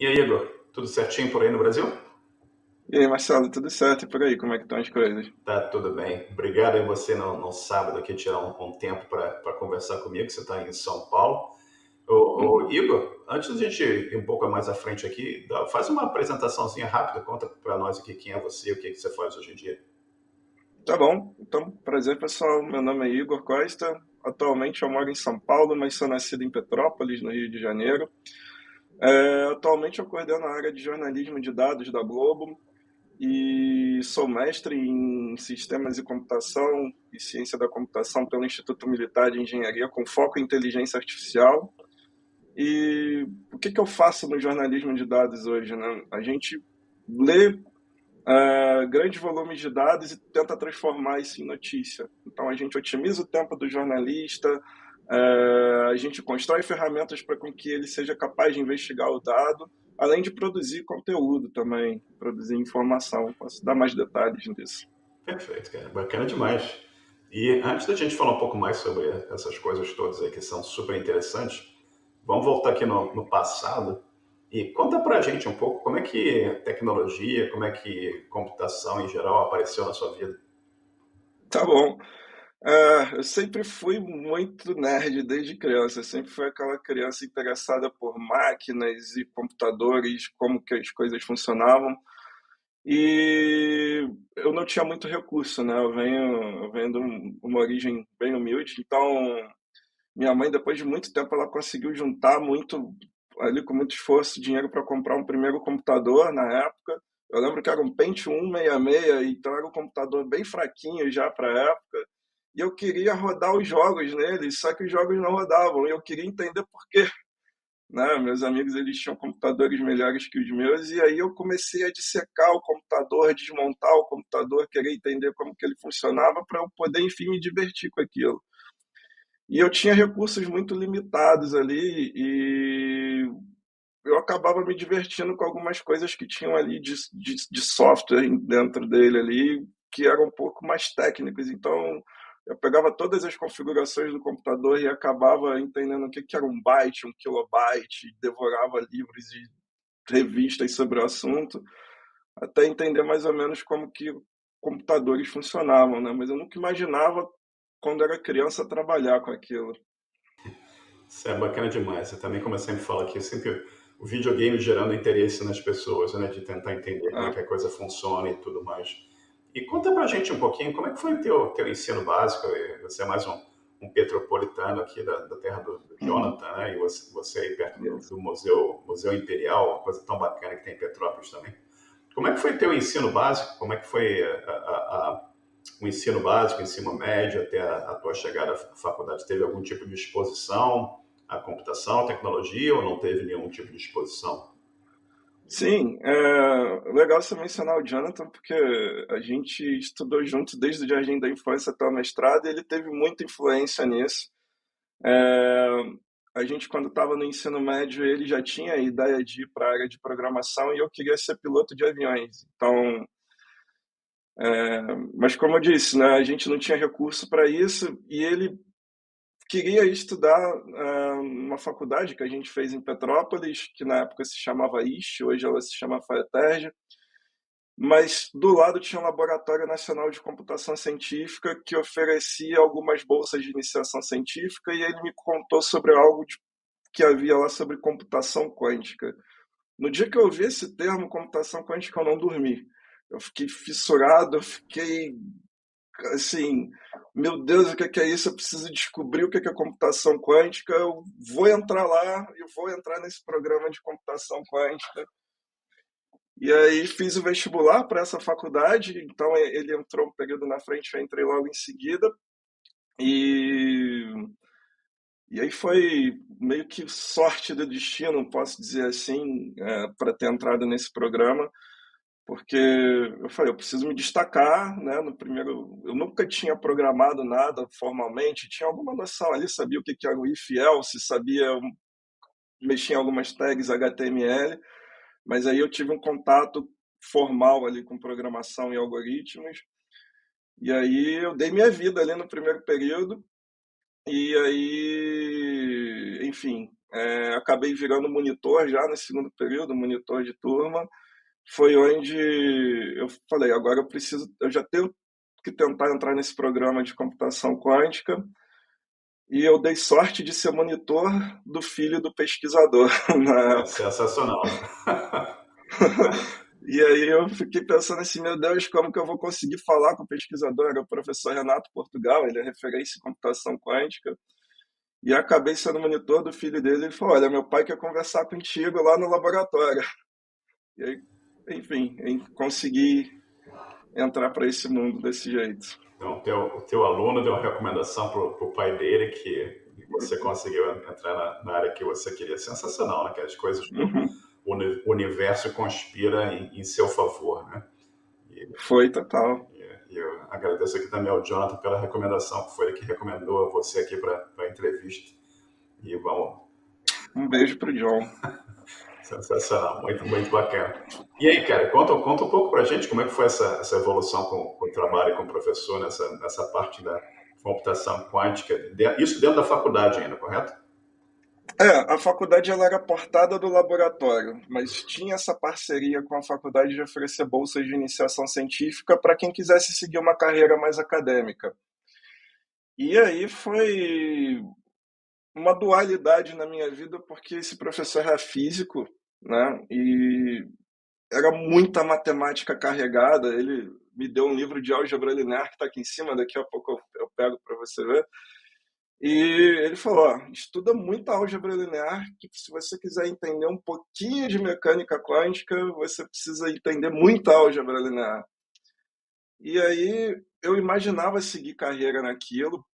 E aí, Igor, tudo certinho por aí no Brasil? E aí, Marcelo, tudo certo e por aí? Como é que estão as coisas? Tá tudo bem. Obrigado aí você no sábado aqui tirar um tempo para conversar comigo. Você está em São Paulo. Ô, Uhum. Igor, antes da gente ir um pouco mais à frente aqui, faz uma apresentaçãozinha rápida, conta para nós aqui quem é você e o que que você faz hoje em dia. Tá bom. Então, prazer, pessoal. Meu nome é Igor Costa. Atualmente eu moro em São Paulo, mas sou nascido em Petrópolis, no Rio de Janeiro. Atualmente eu coordeno a área de jornalismo de dados da Globo e sou mestre em sistemas e computação e ciência da computação pelo Instituto Militar de Engenharia, com foco em inteligência artificial. E o que eu faço no jornalismo de dados hoje, né? A gente lê grandes volumes de dados e tenta transformar isso em notícia. Então a gente otimiza o tempo do jornalista, a gente constrói ferramentas para com que ele seja capaz de investigar o dado, além de produzir conteúdo também, produzir informação. Posso dar mais detalhes disso. Perfeito, cara. Bacana demais. E antes da gente falar um pouco mais sobre essas coisas todas aí que são super interessantes, vamos voltar aqui no passado e conta pra gente um pouco como é que tecnologia, como é que computação em geral apareceu na sua vida. Tá bom. Eu sempre fui muito nerd desde criança. Eu sempre fui aquela criança interessada por máquinas e computadores, como que as coisas funcionavam. E eu não tinha muito recurso, né? Eu venho de uma origem bem humilde, então minha mãe, depois de muito tempo, ela conseguiu juntar muito, ali com muito esforço, dinheiro para comprar um primeiro computador na época. Eu lembro que era um Pentium 166, então era um computador bem fraquinho já para a época. E eu queria rodar os jogos nele, só que os jogos não rodavam. E eu queria entender por quê, né? Meus amigos, eles tinham computadores melhores que os meus, e aí eu comecei a dissecar o computador, desmontar o computador, querer entender como que ele funcionava para eu poder, enfim, me divertir com aquilo. E eu tinha recursos muito limitados ali e eu acabava me divertindo com algumas coisas que tinham ali de software dentro dele ali, que eram um pouco mais técnicas. Então, eu pegava todas as configurações do computador e acabava entendendo o que que era um byte, um kilobyte, devorava livros e revistas sobre o assunto, até entender mais ou menos como que computadores funcionavam, né? Mas eu nunca imaginava, quando era criança, trabalhar com aquilo. Isso é bacana demais. Eu também, como eu sempre falo aqui, sempre o videogame gerando interesse nas pessoas, né, de tentar entender como é que Ah, a coisa funciona e tudo mais. E conta pra gente um pouquinho como é que foi o teu ensino básico. Você é mais um petropolitano aqui da terra do uhum, Jonathan, né? E você aí perto isso. do Museu Imperial, uma coisa tão bacana que tem em Petrópolis também. Como é que foi teu ensino básico? Como é que foi o ensino básico, o ensino médio, até a tua chegada à faculdade? Teve algum tipo de exposição à computação, à tecnologia, ou não teve nenhum tipo de exposição? Sim, é legal você mencionar o Jonathan, porque a gente estudou junto desde o jardim da infância até o mestrado e ele teve muita influência nisso. É, a gente, quando estava no ensino médio, ele já tinha a ideia de ir para a área de programação e eu queria ser piloto de aviões. Então, mas como eu disse, né, a gente não tinha recurso para isso e ele queria estudar numa faculdade que a gente fez em Petrópolis, que na época se chamava IST, hoje ela se chama FATERJ, mas do lado tinha um Laboratório Nacional de Computação Científica que oferecia algumas bolsas de iniciação científica e ele me contou sobre algo que havia lá sobre computação quântica. No dia que eu ouvi esse termo, computação quântica, eu não dormi. Eu fiquei fissurado, eu fiquei assim, meu Deus, o que é isso? Eu preciso descobrir o que é computação quântica. Eu vou entrar lá e vou entrar nesse programa de computação quântica. E aí fiz o vestibular para essa faculdade, então ele entrou um período na frente, eu entrei logo em seguida. E, e aí foi meio que sorte do destino, posso dizer assim, para ter entrado nesse programa, porque eu falei, eu preciso me destacar, né? No primeiro, eu nunca tinha programado nada formalmente, tinha alguma noção ali, sabia o que era o if else, sabia mexer em algumas tags HTML, mas aí eu tive um contato formal ali com programação e algoritmos, e aí eu dei minha vida ali no primeiro período, e aí, enfim, acabei virando monitor já no segundo período, monitor de turma. Foi onde eu falei, agora eu já tenho que tentar entrar nesse programa de computação quântica, e eu dei sorte de ser monitor do filho do pesquisador na É época. sensacional. E aí eu fiquei pensando assim, meu Deus, como que eu vou conseguir falar com o pesquisador? Era o professor Renato Portugal, ele é referência em computação quântica, e acabei sendo monitor do filho dele. Ele falou, olha, meu pai quer conversar contigo lá no laboratório. E aí, enfim, consegui entrar para esse mundo desse jeito. Então, o teu aluno deu uma recomendação para o pai dele que você conseguiu entrar na área que você queria. Sensacional, né? Que as coisas do Uhum. universo conspira em seu favor, né? Foi total. E eu agradeço aqui também ao Jonathan pela recomendação, que foi ele que recomendou você aqui para a entrevista. E vamos. Um beijo pro John. Sensacional, muito, muito bacana. E aí, cara, conta um pouco pra gente como é que foi essa evolução com o trabalho com o professor nessa parte da computação quântica, isso dentro da faculdade ainda, correto? A faculdade ela era portada do laboratório, mas tinha essa parceria com a faculdade de oferecer bolsas de iniciação científica para quem quisesse seguir uma carreira mais acadêmica. E aí foi uma dualidade na minha vida, porque esse professor era físico, né? E era muita matemática carregada. Ele me deu um livro de álgebra linear que está aqui em cima, daqui a pouco eu pego para você ver. E ele falou, ó, estuda muita álgebra linear, que se você quiser entender um pouquinho de mecânica quântica, você precisa entender muita álgebra linear. E aí eu imaginava seguir carreira naquilo,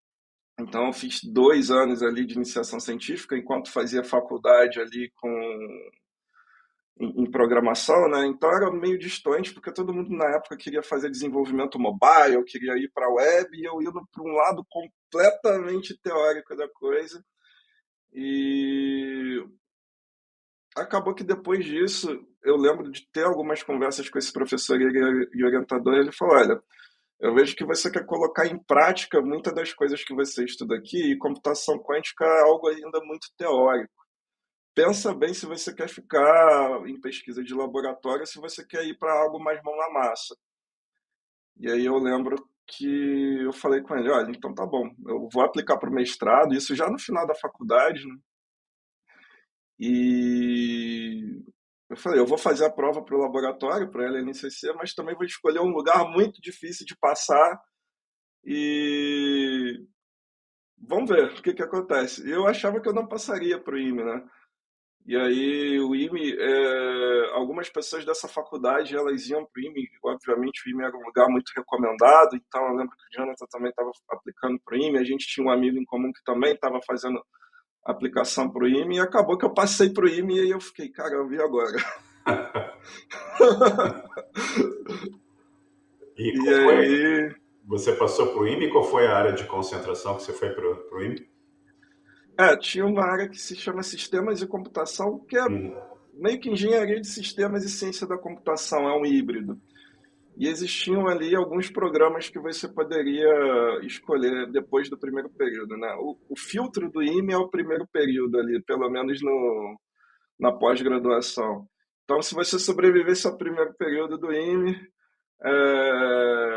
então eu fiz 2 anos ali de iniciação científica, enquanto fazia faculdade ali em programação, né? Então era meio distante, porque todo mundo na época queria fazer desenvolvimento mobile, queria ir para a web, e eu indo para um lado completamente teórico da coisa. E acabou que depois disso, eu lembro de ter algumas conversas com esse professor e orientador, e ele falou, olha, eu vejo que você quer colocar em prática muitas das coisas que você estuda aqui, e computação quântica é algo ainda muito teórico. Pensa bem se você quer ficar em pesquisa de laboratório, se você quer ir para algo mais mão na massa. E aí eu lembro que eu falei com ele, olha, então tá bom, eu vou aplicar para o mestrado, isso já no final da faculdade, né? E eu falei, eu vou fazer a prova para o laboratório, para a LNCC, mas também vou escolher um lugar muito difícil de passar e vamos ver o que acontece. Eu achava que eu não passaria para o IME, né? E aí o IME, algumas pessoas dessa faculdade, elas iam para o IME, obviamente o IME era um lugar muito recomendado, então eu lembro que o Jonathan também estava aplicando para o IME, a gente tinha um amigo em comum que também estava fazendo aplicação para o IME, e acabou que eu passei para o IME e aí eu fiquei, caramba, e agora? E E qual foi? aí, Você passou para o IME? Qual foi a área de concentração que você foi para o IME? tinha uma área que se chama Sistemas de Computação, que é Hum. meio que engenharia de sistemas e ciência da computação, é um híbrido. E existiam ali alguns programas que você poderia escolher depois do primeiro período, né? O filtro do IME é o primeiro período ali, pelo menos na pós-graduação. Então, se você sobrevivesse ao primeiro período do IME,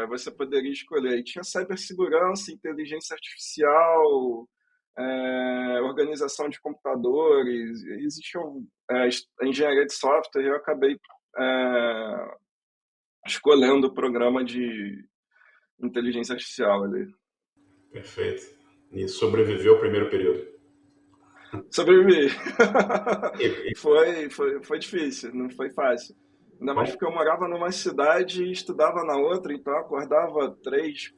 você poderia escolher. E tinha cibersegurança, inteligência artificial, organização de computadores, existiam a engenharia de software, e eu acabei escolhendo o programa de inteligência artificial ali. Perfeito. E sobreviveu ao primeiro período. Sobrevivi. E, Foi difícil, não foi fácil. Ainda mais bom, porque eu morava numa cidade e estudava na outra, então eu acordava 3,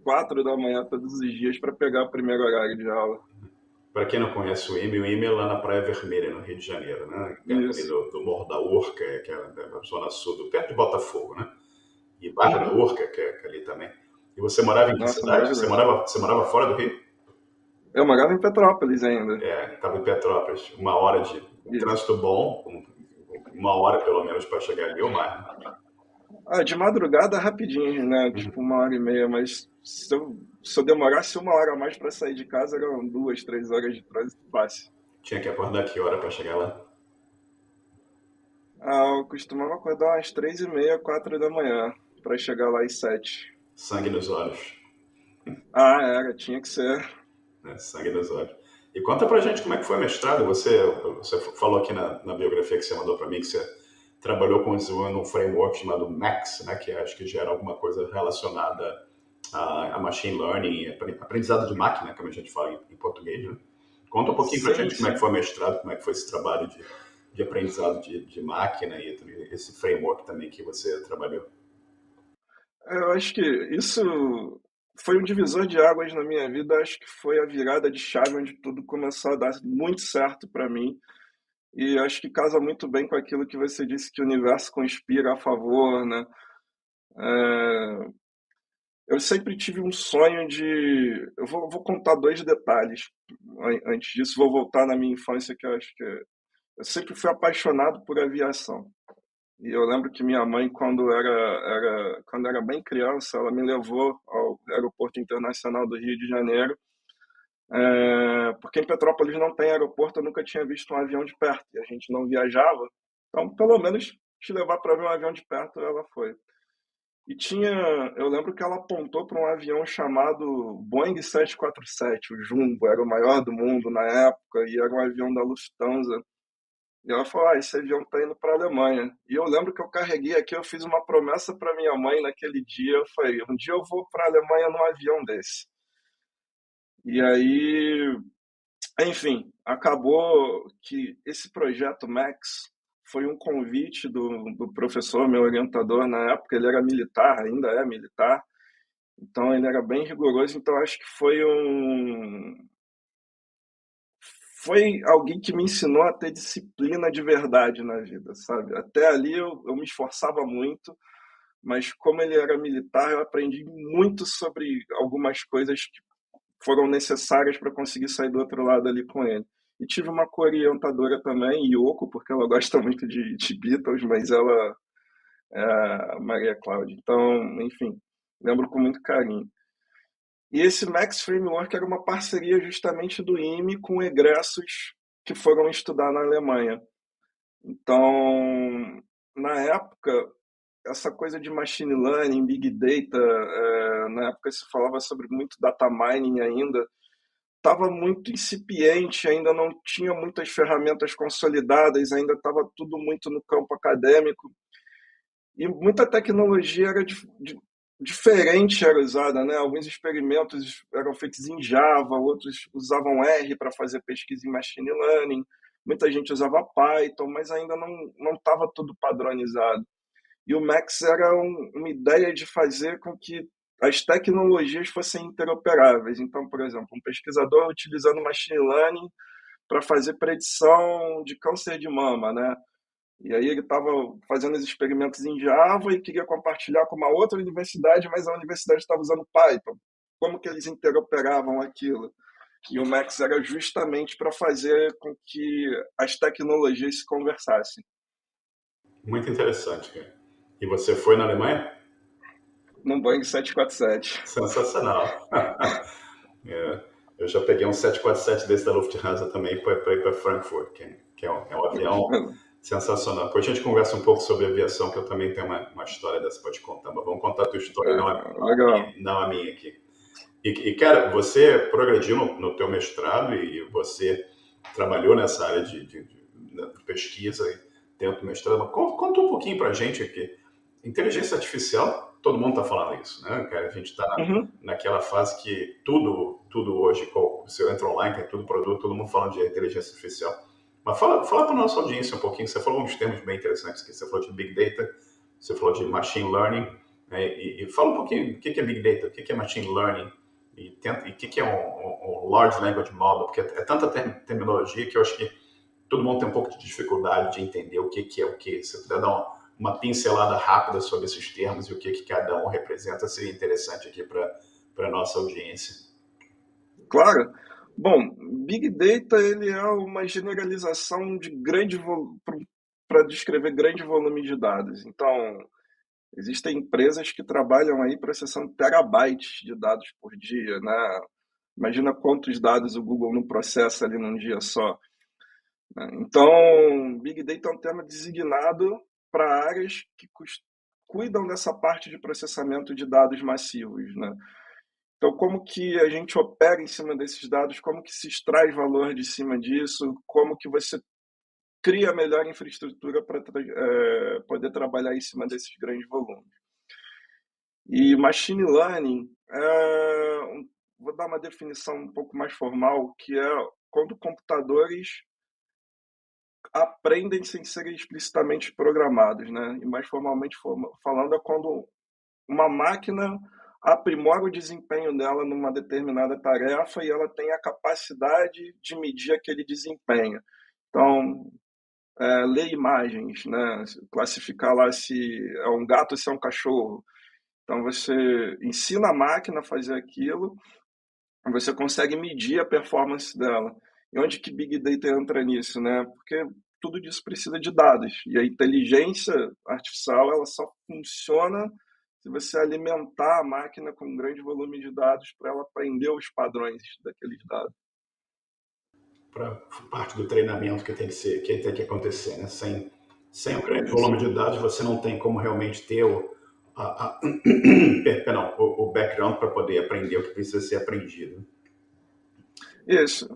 4 da manhã todos os dias para pegar o primeiro horário de aula. para quem não conhece o IME é lá na Praia Vermelha, no Rio de Janeiro, né? Perto ali Isso. do Morro da Urca, que é a zona sul, perto de Botafogo, né? E Barra da Uhum. Urca, que é ali também. E você morava em que Nossa, cidade? Você maravilhoso. morava, você morava fora do Rio? Eu morava em Petrópolis ainda. Estava em Petrópolis. Uma hora de um Isso. trânsito bom, uma hora pelo menos para chegar ali ou mais. Né? De madrugada rapidinho, né? Uhum. Tipo 1 hora e meia, mas se eu demorasse 1 hora a mais para sair de casa, eram 2, 3 horas de trânsito fácil. Tinha que acordar que hora para chegar lá? Eu costumava acordar umas 3h30, 4 da manhã, para chegar lá às 7. Sangue nos olhos. Era, tinha que ser. Né? Sangue nos olhos. E conta pra gente como é que foi o mestrado. Você falou aqui na biografia que você mandou para mim que você trabalhou com desenvolvendo um framework chamado Max, né, que acho que gera alguma coisa relacionada a machine learning, aprendizado de máquina, como a gente fala em português. Né? Conta um pouquinho pra Sim, gente como é que sim. foi o mestrado, como é que foi esse trabalho de aprendizado de máquina e esse framework também que você trabalhou. Eu acho que isso foi um divisor de águas na minha vida. Acho que foi a virada de chave onde tudo começou a dar muito certo para mim. E acho que casa muito bem com aquilo que você disse, que o universo conspira a favor, né? É, eu sempre tive um sonho de. Eu vou contar dois detalhes. Antes disso, vou voltar na minha infância, que eu acho que eu sempre fui apaixonado por aviação. E eu lembro que minha mãe, quando era bem criança, ela me levou ao Aeroporto Internacional do Rio de Janeiro, porque em Petrópolis não tem aeroporto, eu nunca tinha visto um avião de perto, e a gente não viajava. Então, pelo menos, te levar para ver um avião de perto, ela foi. E eu lembro que ela apontou para um avião chamado Boeing 747, o Jumbo, era o maior do mundo na época, e era um avião da Lufthansa. E ela falou: esse avião tá indo para a Alemanha. E eu lembro que eu carreguei aqui, eu fiz uma promessa para minha mãe naquele dia. Eu falei: um dia eu vou para a Alemanha num avião desse. E aí, enfim, acabou que esse projeto Max foi um convite do professor, meu orientador na época. Ele era militar, ainda é militar, então ele era bem rigoroso. Então acho que foi alguém que me ensinou a ter disciplina de verdade na vida, sabe? Até ali eu me esforçava muito, mas como ele era militar, eu aprendi muito sobre algumas coisas que foram necessárias para conseguir sair do outro lado ali com ele. E tive uma co-orientadora também, Yoko, porque ela gosta muito de Beatles, mas ela é a Maria Cláudia. Então, enfim, lembro com muito carinho. E esse Max Framework era uma parceria justamente do IME com egressos que foram estudar na Alemanha. Então, na época, essa coisa de machine learning, big data, na época se falava sobre muito data mining ainda, estava muito incipiente, ainda não tinha muitas ferramentas consolidadas, ainda estava tudo muito no campo acadêmico. E muita tecnologia diferente era usada, né? Alguns experimentos eram feitos em Java, outros usavam R para fazer pesquisa em machine learning, muita gente usava Python, mas ainda não estava tudo padronizado. E o Max era uma ideia de fazer com que as tecnologias fossem interoperáveis. Então, por exemplo, um pesquisador utilizando machine learning para fazer predição de câncer de mama, né? E aí ele estava fazendo os experimentos em Java e queria compartilhar com uma outra universidade, mas a universidade estava usando Python. Como que eles interoperavam aquilo? E o Max era justamente para fazer com que as tecnologias se conversassem. Muito interessante, cara. E você foi na Alemanha? No Boeing 747. Sensacional. É, eu já peguei um 747 desse da Lufthansa também para ir para Frankfurt, que é um avião sensacional. Depois a gente conversa um pouco sobre aviação, que eu também tenho uma história dessa para te contar. Mas vamos contar a tua história, Legal. não a minha aqui. Cara, você progrediu no teu mestrado e você trabalhou nessa área de pesquisa dentro do mestrado. Mas conta um pouquinho para a gente aqui. Inteligência artificial, todo mundo está falando isso, né? Cara, a gente está Uhum. naquela fase que tudo hoje, você entra online, tem tudo produto, todo mundo falando de inteligência artificial. Mas fala para a nossa audiência um pouquinho, você falou uns termos bem interessantes aqui, você falou de Big Data, você falou de Machine Learning, né? E fala um pouquinho o que é Big Data, o que é Machine Learning, e o que é um Large Language Model, porque é tanta terminologia que eu acho que todo mundo tem um pouco de dificuldade de entender o que é o que. Se você puder dar uma pincelada rápida sobre esses termos e o que cada um representa, seria interessante aqui para a nossa audiência. Claro. Bom, Big Data ele é uma generalização de grande para descrever grande volume de dados. Então, existem empresas que trabalham aí processando terabytes de dados por dia, né? Imagina quantos dados o Google não processa ali num dia só. né? Então, Big Data é um termo designado para áreas que cuidam dessa parte de processamento de dados massivos, né? Então, como que a gente opera em cima desses dados, como que se extrai valor de cima disso, como que você cria a melhor infraestrutura para poder trabalhar em cima desses grandes volumes. E machine learning, vou dar uma definição um pouco mais formal, que é quando computadores aprendem sem serem explicitamente programados, né? E mais formalmente falando, é quando uma máquina aprimora o desempenho dela numa determinada tarefa e ela tem a capacidade de medir aquele desempenho. Então, ler imagens, né? Classificar lá se é um gato ou se é um cachorro. Então, você ensina a máquina a fazer aquilo, você consegue medir a performance dela. E onde que Big Data entra nisso, né? Porque tudo disso precisa de dados. E a inteligência artificial, ela só funciona se você alimentar a máquina com um grande volume de dados para ela aprender os padrões daqueles dados. Para parte do treinamento que tem que acontecer, né? Sem um grande Isso. volume de dados, você não tem como realmente ter o background para poder aprender o que precisa ser aprendido. Isso.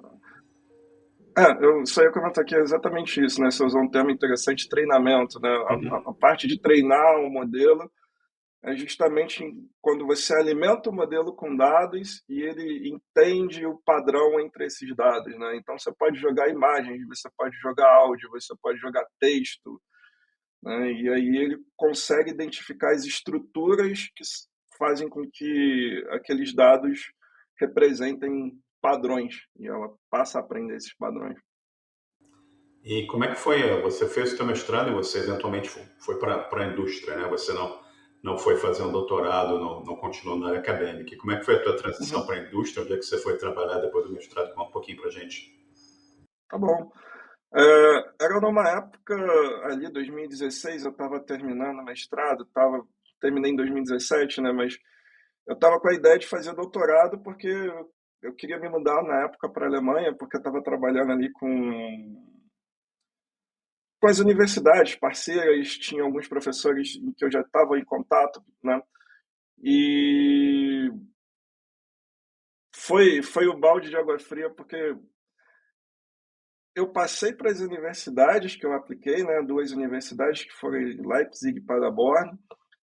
Eu só ia comentar aqui exatamente isso, né? Você usou um termo interessante, treinamento, né? A parte de treinar o modelo é justamente quando você alimenta o modelo com dados e ele entende o padrão entre esses dados, né? Então você pode jogar imagens, você pode jogar áudio, você pode jogar texto, né? E aí ele consegue identificar as estruturas que fazem com que aqueles dados representem padrões e ela passa a aprender esses padrões. E como é que foi? Você fez o seu mestrado e você eventualmente foi para a indústria, né? Você não foi fazer um doutorado, não continuou na área acadêmica. E como é que foi a tua transição Uhum. para a indústria? Onde é que você foi trabalhar depois do mestrado? Conta um pouquinho para gente. Tá bom. Era numa época ali, 2016, eu estava terminando o mestrado, terminei em 2017, né? Mas eu estava com a ideia de fazer doutorado porque eu queria me mudar na época para a Alemanha, porque eu estava trabalhando ali com as universidades parceiras, tinha alguns professores em que eu já estava em contato, né? E foi o balde de água fria, porque eu passei para as universidades que eu apliquei, né? Duas universidades que foram Leipzig e Paderborn,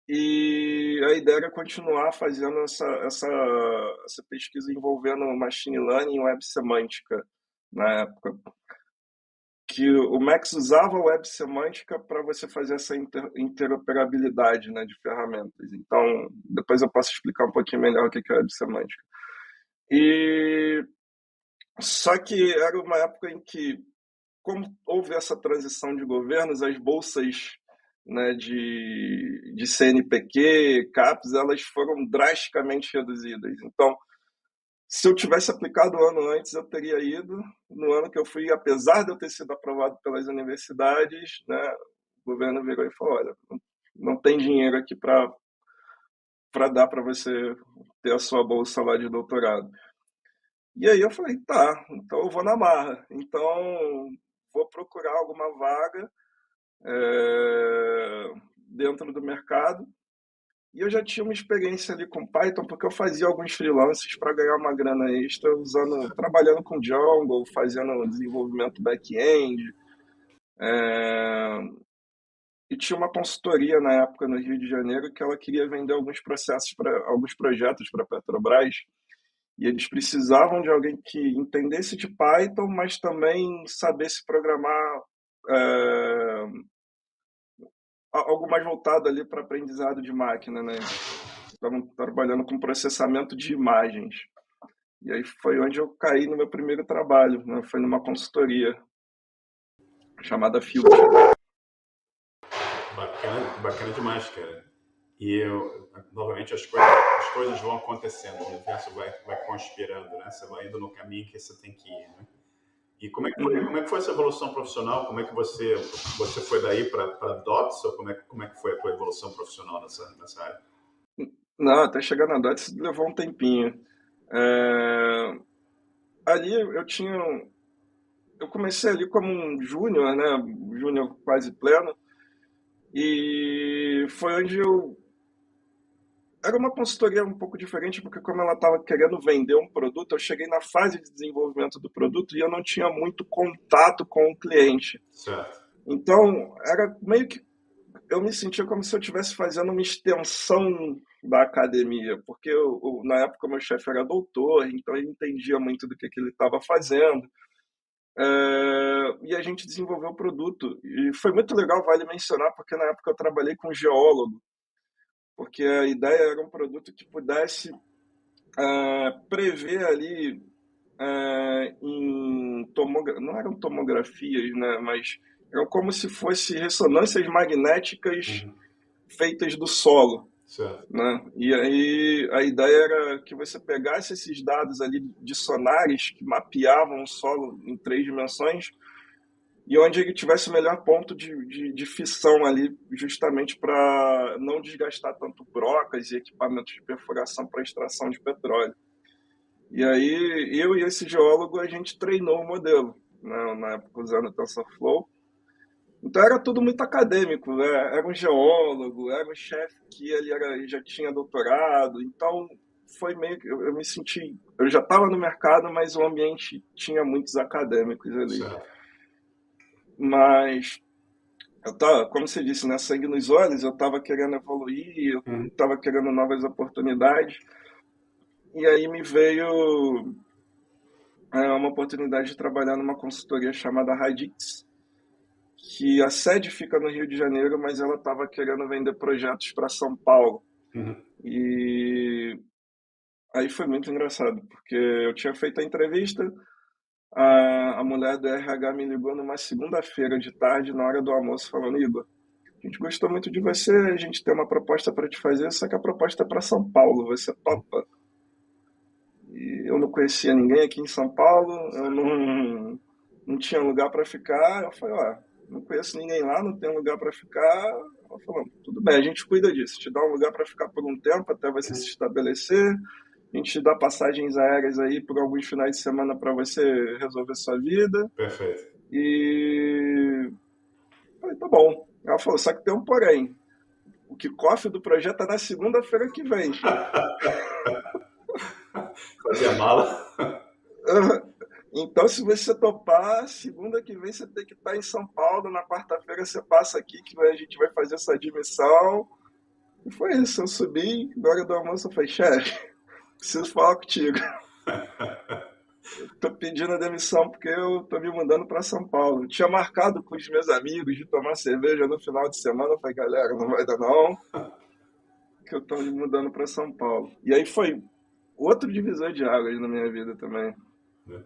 e a ideia era continuar fazendo essa pesquisa envolvendo machine learning e web semântica na época. Que o Max usava a web semântica para você fazer essa interoperabilidade, né, de ferramentas. Então, depois eu posso explicar um pouquinho melhor o que é web semântica. E só que era uma época em que, como houve essa transição de governos, as bolsas, né, de CNPq, CAPES, elas foram drasticamente reduzidas. Então, se eu tivesse aplicado um ano antes, eu teria ido. No ano que eu fui, apesar de eu ter sido aprovado pelas universidades, né, o governo virou e falou: olha, não tem dinheiro aqui para dar para você ter a sua bolsa lá de doutorado. E aí eu falei, tá, então eu vou na marra. Então, vou procurar alguma vaga dentro do mercado. E eu já tinha uma experiência ali com Python, porque eu fazia alguns freelances para ganhar uma grana extra, trabalhando com Django, fazendo desenvolvimento back-end. É, e tinha uma consultoria na época no Rio de Janeiro que ela queria vender alguns projetos para a Petrobras. E eles precisavam de alguém que entendesse de Python, mas também sabesse programar é, algo mais voltado ali para aprendizado de máquina, né? Estavam trabalhando com processamento de imagens. E aí foi onde eu caí no meu primeiro trabalho, né? Foi numa consultoria chamada Future. Bacana, bacana demais, cara. E novamente, as coisas vão acontecendo, o universo vai conspirando, né? Você vai indo no caminho que você tem que ir, né? E como é que foi essa evolução profissional? Como é que você foi daí para DOTS? Ou como é que foi a tua evolução profissional nessa área? Não, até chegar na DOTS levou um tempinho. Ali eu eu comecei ali como um júnior, né? Júnior quase pleno, e foi onde eu. Era uma consultoria um pouco diferente, porque como ela estava querendo vender um produto, eu cheguei na fase de desenvolvimento do produto e eu não tinha muito contato com o cliente. Certo. Então, era meio que eu me sentia como se eu estivesse fazendo uma extensão da academia, porque na época meu chefe era doutor, então ele entendia muito do que ele estava fazendo. E a gente desenvolveu o produto. E foi muito legal, vale mencionar, porque na época eu trabalhei com um geólogo, porque a ideia era um produto que pudesse prever ali não eram tomografias, né, mas eram como se fosse ressonâncias magnéticas Uhum. feitas do solo, Certo. né? E aí a ideia era que você pegasse esses dados ali de sonares que mapeavam o solo em 3 dimensões e onde ele tivesse o melhor ponto de fissão ali, justamente para não desgastar tanto brocas e equipamentos de perfuração para extração de petróleo. E aí eu e esse geólogo a gente treinou o modelo, né, na época usando o TensorFlow. Então era tudo muito acadêmico, né? Era um geólogo, era um chefe que já tinha doutorado, então foi meio que eu me senti, eu já estava no mercado, mas o ambiente tinha muitos acadêmicos ali. Certo. Mas eu tava, como você disse, né, sangue nos olhos, eu estava querendo evoluir, eu Uhum. estava querendo novas oportunidades, e aí me veio uma oportunidade de trabalhar numa consultoria chamada Radix, que a sede fica no Rio de Janeiro, mas ela estava querendo vender projetos para São Paulo. Uhum. E aí foi muito engraçado, porque eu tinha feito a entrevista, a mulher do RH me ligou numa segunda-feira de tarde, na hora do almoço, falando: Igor, a gente gostou muito de você, a gente tem uma proposta para te fazer, só que a proposta é para São Paulo, você topa? E eu não conhecia ninguém aqui em São Paulo, eu não tinha lugar para ficar. Eu falei: ó, não conheço ninguém lá, não tem lugar para ficar. Ela falou: tudo bem, a gente cuida disso, te dá um lugar para ficar por um tempo até você se estabelecer, a gente te dá passagens aéreas aí por alguns finais de semana para você resolver sua vida. Perfeito. E eu falei: tá bom. Ela falou: só que tem um porém, o kickoff do projeto é na segunda-feira que vem. Fazer a mala. Então, se você topar, segunda que vem você tem que estar em São Paulo, na quarta-feira você passa aqui que a gente vai fazer essa admissão. E foi isso, eu subi, na hora do almoço eu falei: chefe, preciso falar contigo. Tô pedindo a demissão porque eu tô me mudando para São Paulo. Tinha marcado com os meus amigos de tomar cerveja no final de semana, eu falei: galera, não vai dar não, que eu tô me mudando para São Paulo. E aí foi outro divisor de águas na minha vida também. Né?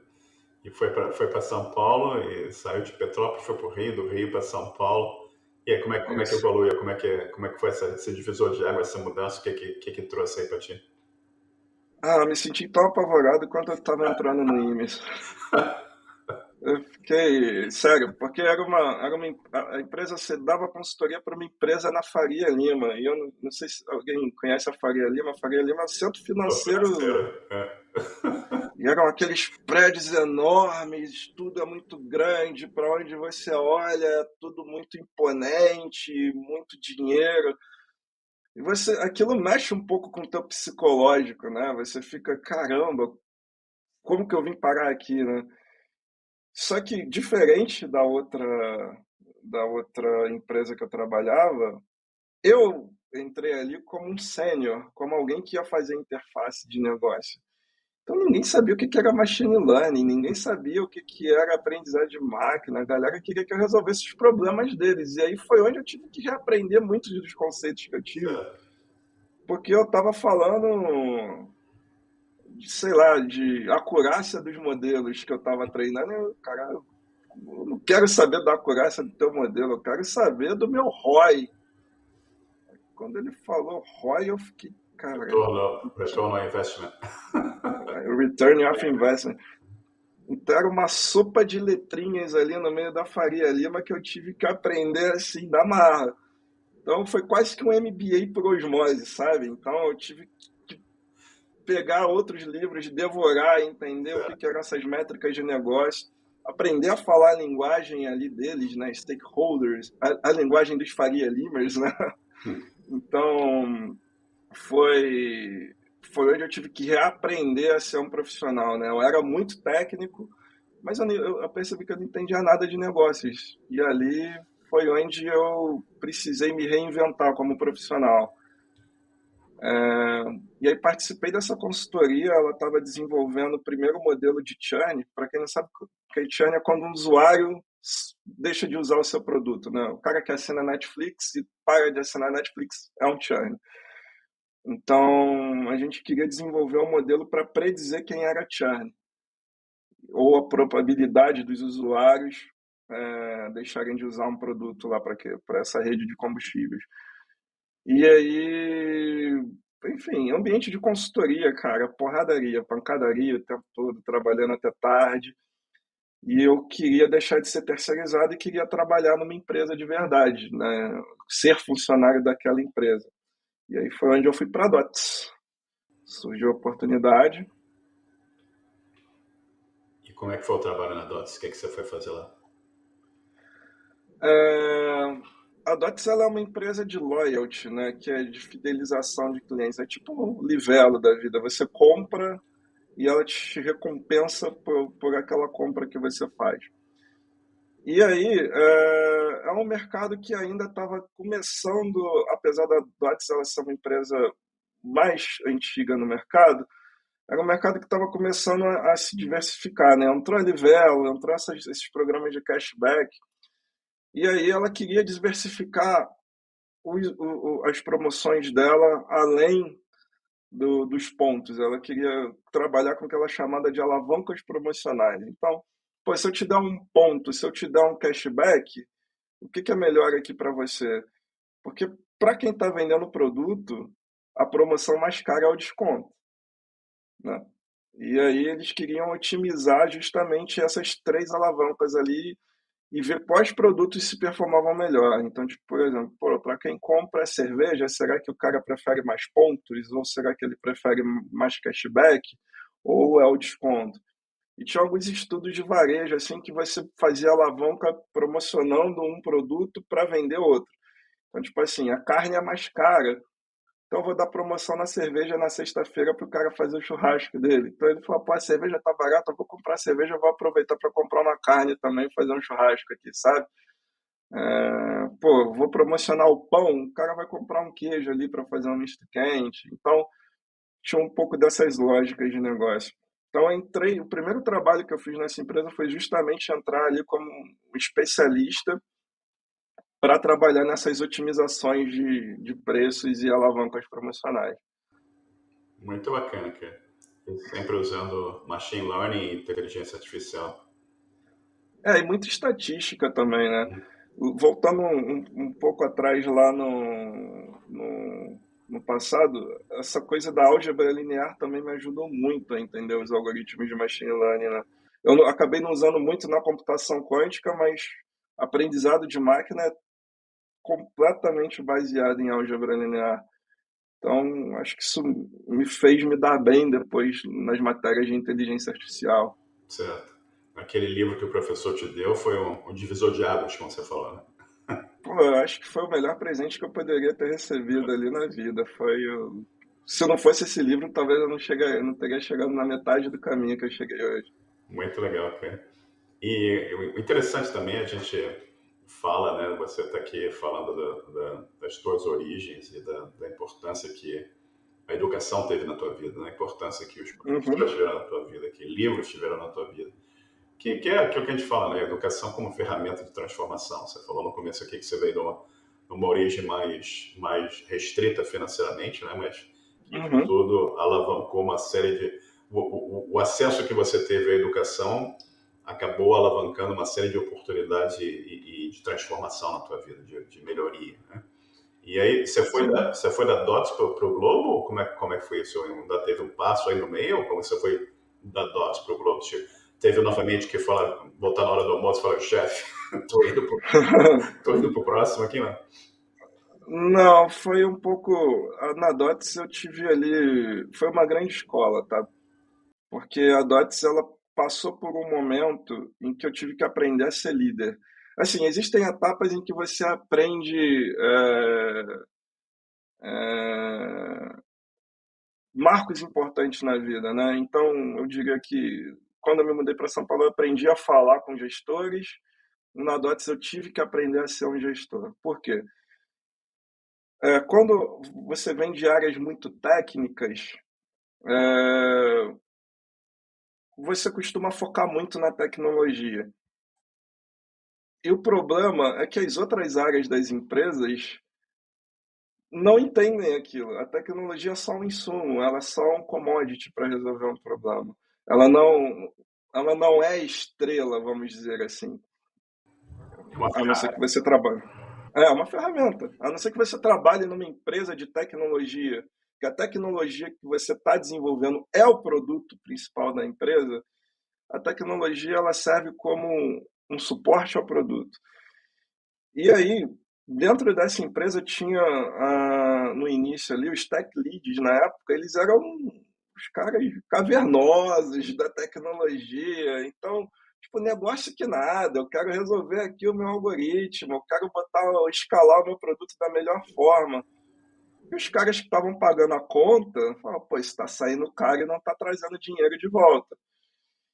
E foi para São Paulo e saiu de Petrópolis, foi para o Rio, do Rio para São Paulo. E aí, como é que Isso. evoluiu? Como é que foi esse divisor de água, essa mudança? O que trouxe aí para ti? Eu me senti tão apavorado quanto eu estava entrando no IMES. Eu fiquei sério, porque a empresa, você dava consultoria para uma empresa na Faria Lima, e eu não sei se alguém conhece a Faria Lima. A Faria Lima é um centro Pô, financeiro, financeiro. É. e eram aqueles prédios enormes, tudo é muito grande, para onde você olha, é tudo muito imponente, muito dinheiro, e aquilo mexe um pouco com o teu psicológico, né? Você fica: caramba, como que eu vim parar aqui, né? Só que diferente da outra empresa que eu trabalhava, eu entrei ali como um sênior, como alguém que ia fazer interface de negócio. Então ninguém sabia o que que era machine learning, ninguém sabia o que que era aprendizagem de máquina. A galera queria que eu resolvesse os problemas deles. E aí foi onde eu tive que reaprender muitos dos conceitos que eu tive, Certo. porque eu estava falando de, sei lá, de acurácia dos modelos que eu estava treinando. Cara, eu não quero saber da acurácia do teu modelo, eu quero saber do meu ROI. Quando ele falou ROI, eu fiquei: cara, Retorno ao investment. Return of Investment. Então era uma sopa de letrinhas ali no meio da Faria Lima que eu tive que aprender assim, da marra. Então foi quase que um MBA por osmose, sabe? Então eu tive que pegar outros livros, devorar, entender o que Certo. que eram essas métricas de negócio. aprender a falar a linguagem ali deles, né, stakeholders, a linguagem dos Faria Limers, né? Então, foi foi onde eu tive que reaprender a ser um profissional, né? Eu era muito técnico, mas eu percebi que eu não entendia nada de negócios. E ali foi onde eu precisei me reinventar como profissional. E aí participei dessa consultoria, ela estava desenvolvendo o primeiro modelo de churn. Para quem não sabe, que churn é quando um usuário deixa de usar o seu produto, né? O cara que assina Netflix e para de assinar Netflix é um churn. Então, a gente queria desenvolver um modelo para predizer quem era churn, ou a probabilidade dos usuários deixarem de usar um produto lá para essa rede de combustíveis. E aí, enfim, ambiente de consultoria, cara, porradaria, pancadaria o tempo todo, trabalhando até tarde. E eu queria deixar de ser terceirizado e queria trabalhar numa empresa de verdade, né? Ser funcionário daquela empresa. E aí foi onde eu fui para a DOTS. Surgiu a oportunidade. E como é que foi o trabalho na Dots? O que você foi fazer lá? É, A DOTS ela é uma empresa de loyalty, né? Que é de fidelização de clientes. É tipo um Livelo da vida. Você compra e ela te recompensa por aquela compra que você faz. E aí, é um mercado que ainda estava começando, apesar da DOTS ela ser uma empresa mais antiga no mercado, era um mercado que estava começando a se diversificar, né? Entrou a Livelo, entrou esses programas de cashback, e aí ela queria diversificar as promoções dela além dos pontos. Ela queria trabalhar com aquela chamada de alavancas promocionais. Então, pô, se eu te der um ponto, se eu te der um cashback, o que é melhor aqui para você? Porque para quem está vendendo o produto, a promoção mais cara é o desconto, né? E aí eles queriam otimizar justamente essas três alavancas ali e ver quais produtos se performavam melhor. Então, tipo, por exemplo, para quem compra cerveja, será que o cara prefere mais pontos? Ou será que ele prefere mais cashback? Ou é o desconto? E tinha alguns estudos de varejo, assim, que você fazia alavanca promocionando um produto para vender outro. Então, tipo assim, a carne é mais cara, então eu vou dar promoção na cerveja na sexta-feira para o cara fazer o churrasco dele. Então ele falou, pô, a cerveja tá barata, eu vou comprar cerveja, eu vou aproveitar para comprar uma carne também e fazer um churrasco aqui, sabe? Pô, vou promocionar o pão, o cara vai comprar um queijo ali para fazer um misto quente. Então, tinha um pouco dessas lógicas de negócio. Então, eu entrei, o primeiro trabalho que eu fiz nessa empresa foi justamente entrar ali como um especialista para trabalhar nessas otimizações de preços e alavancas promocionais. Muito bacana, cara. Sempre usando machine learning e inteligência artificial. E muita estatística também, né? Voltando um pouco atrás lá no passado, essa coisa da álgebra linear também me ajudou muito a entender os algoritmos de machine learning, né? Acabei não usando muito na computação quântica, mas aprendizado de máquina é completamente baseado em álgebra linear. Então, acho que isso me fez me dar bem depois nas matérias de inteligência artificial. Certo. Aquele livro que o professor te deu foi um divisor de águas, como você falou, né? Pô, eu acho que foi o melhor presente que eu poderia ter recebido ali na vida. Se não fosse esse livro, talvez eu não teria chegado na metade do caminho que eu cheguei hoje. Muito legal, cara. E o interessante também, a gente fala, né? Você está aqui falando das tuas origens e da importância que a educação teve na tua vida, né? A importância que os professores Uhum, tiveram na tua vida, que livros tiveram na tua vida. Que é aquilo que a gente fala, né? A educação como ferramenta de transformação. Você falou no começo aqui que você veio de uma origem mais restrita financeiramente, né? Mas que isso uhum. tudo alavancou uma série de. O acesso que você teve à educação acabou alavancando uma série de oportunidades e de transformação na tua vida, de melhoria, né? E aí, Sim. você foi da DOTS para o Globo? Como é que foi isso? Ainda teve um passo aí no meio? Ou como você foi da DOTS para o Globo? Teve novamente que falar, voltar na hora do almoço e falar, chefe, tô indo pro próximo aqui, né? Não, foi um pouco. Na DOTS eu tive ali. Foi uma grande escola, tá? Porque a DOTS ela passou por um momento em que eu tive que aprender a ser líder. Assim, existem etapas em que você aprende é, marcos importantes na vida, né? Então, eu diria que quando eu me mudei para São Paulo, eu aprendi a falar com gestores. Na Dots, eu tive que aprender a ser um gestor. Por quê? Quando você vem de áreas muito técnicas, é, você costuma focar muito na tecnologia. E o problema é que as outras áreas das empresas não entendem aquilo. A tecnologia é só um insumo, ela é só um commodity para resolver um problema. Ela não, ela não é estrela, vamos dizer assim, É uma a não ser que ferramenta. você trabalhe. É uma ferramenta. A não ser que você trabalhe numa empresa de tecnologia, que a tecnologia que você está desenvolvendo é o produto principal da empresa, a tecnologia ela serve como um suporte ao produto. E aí, dentro dessa empresa tinha, no início ali, os tech leads na época, eles eram os caras cavernosos da tecnologia. Então, tipo, negócio que nada, eu quero resolver aqui o meu algoritmo, eu quero escalar o meu produto da melhor forma. E os caras que estavam pagando a conta, falavam, pô, isso está saindo caro e não está trazendo dinheiro de volta.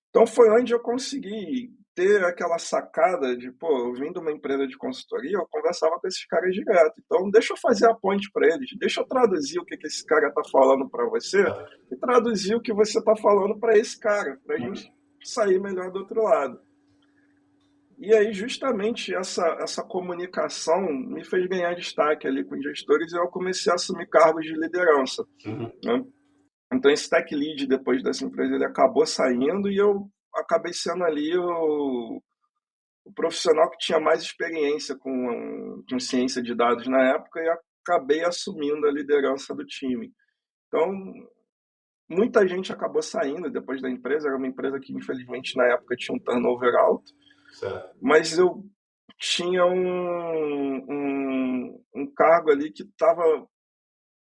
Então foi onde eu consegui ter aquela sacada de, pô, eu vim de uma empresa de consultoria, eu conversava com esses caras direto. Então deixa eu fazer a ponte para eles, deixa eu traduzir o que esse cara está falando para você e traduzir o que você está falando para esse cara, para a gente sair melhor do outro lado. E aí justamente essa comunicação me fez ganhar destaque ali com os gestores e eu comecei a assumir cargos de liderança, Uhum. né? Então esse tech lead depois dessa empresa ele acabou saindo e eu acabei sendo ali o profissional que tinha mais experiência com ciência de dados na época e acabei assumindo a liderança do time. Então muita gente acabou saindo depois da empresa, era uma empresa que infelizmente na época tinha um turnover alto, Certo. mas eu tinha um cargo ali que estava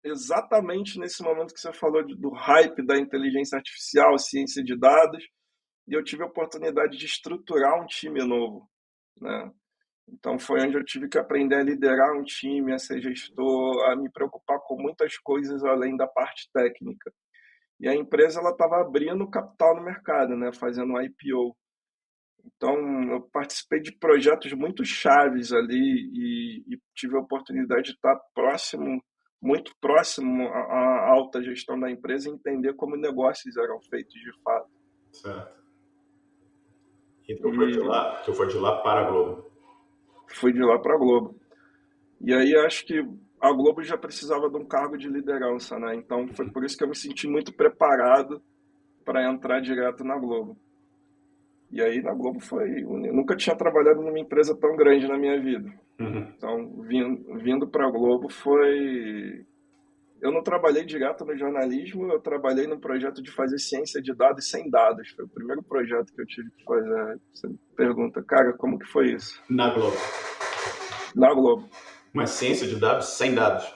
exatamente nesse momento que você falou do hype da inteligência artificial, ciência de dados, e eu tive a oportunidade de estruturar um time novo, né? Então foi onde eu tive que aprender a liderar um time, a ser gestor, a me preocupar com muitas coisas além da parte técnica. E a empresa ela estava abrindo capital no mercado, né? Fazendo um IPO. Então eu participei de projetos muito chaves ali e tive a oportunidade de estar próximo, muito próximo à alta gestão da empresa e entender como negócios eram feitos de fato. Certo. E E tu foi de lá para a Globo. fui de lá para a Globo. E aí acho que a Globo já precisava de um cargo de liderança, né? Então foi por isso que eu me senti muito preparado para entrar direto na Globo. E aí na Globo foi. Eu nunca tinha trabalhado numa empresa tão grande na minha vida. Uhum. Então, vindo para a Globo foi. Eu não trabalhei direto no jornalismo, eu trabalhei no projeto de fazer ciência de dados sem dados. Foi o primeiro projeto que eu tive que fazer. Você me pergunta, cara, como que foi isso? Na Globo. Na Globo, Uma ciência de dados sem dados.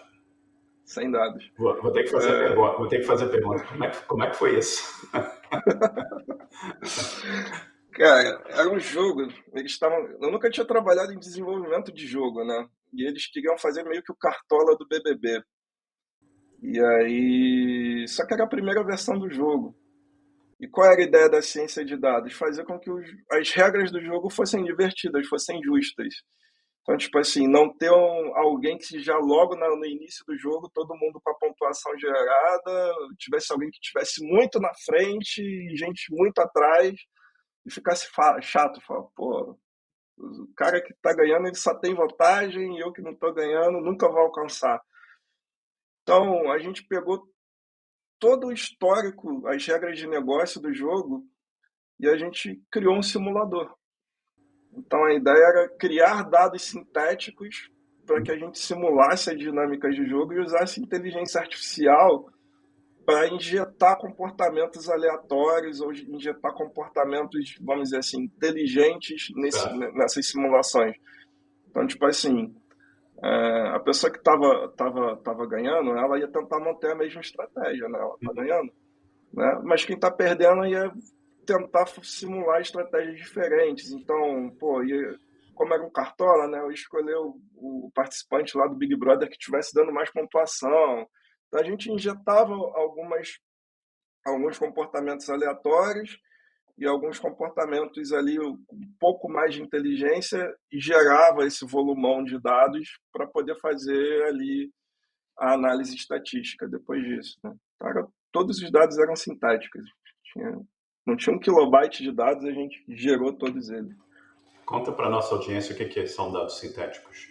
sem dados. Vou ter que fazer a pergunta. Vou ter que fazer a pergunta. Como é que foi isso? Cara, era um jogo. Eles estavam. Eu nunca tinha trabalhado em desenvolvimento de jogo, né? E eles queriam fazer meio que o Cartola do BBB. E aí. Só que era a primeira versão do jogo. E qual era a ideia da ciência de dados? Fazer com que as regras do jogo fossem divertidas, fossem justas. Então, tipo assim, não ter alguém que já logo no início do jogo, todo mundo com a pontuação gerada, tivesse alguém que tivesse muito na frente e gente muito atrás, e ficasse chato. Fala, pô, o cara que tá ganhando, ele só tem vantagem, e eu que não tô ganhando, nunca vou alcançar. Então, a gente pegou todo o histórico, as regras de negócio do jogo, e a gente criou um simulador. Então a ideia era criar dados sintéticos para que a gente simulasse as dinâmicas de jogo e usasse inteligência artificial para injetar comportamentos aleatórios ou injetar comportamentos, vamos dizer assim, inteligentes Certo. nessas simulações. Então, tipo assim, a pessoa que tava ganhando, ela ia tentar manter a mesma estratégia, né? Ela tá ganhando, né? Mas quem está perdendo ia tentar simular estratégias diferentes. Então, pô, como era um cartola, né, eu escolhi o participante lá do Big Brother que estivesse dando mais pontuação. Então, a gente injetava alguns comportamentos aleatórios e alguns comportamentos ali um pouco mais de inteligência e gerava esse volumão de dados para poder fazer ali a análise estatística depois disso, né? Então, todos os dados eram sintáticos. Tinha, não tinha 1 kilobyte de dados, a gente gerou todos eles. Conta para nossa audiência o que são dados sintéticos.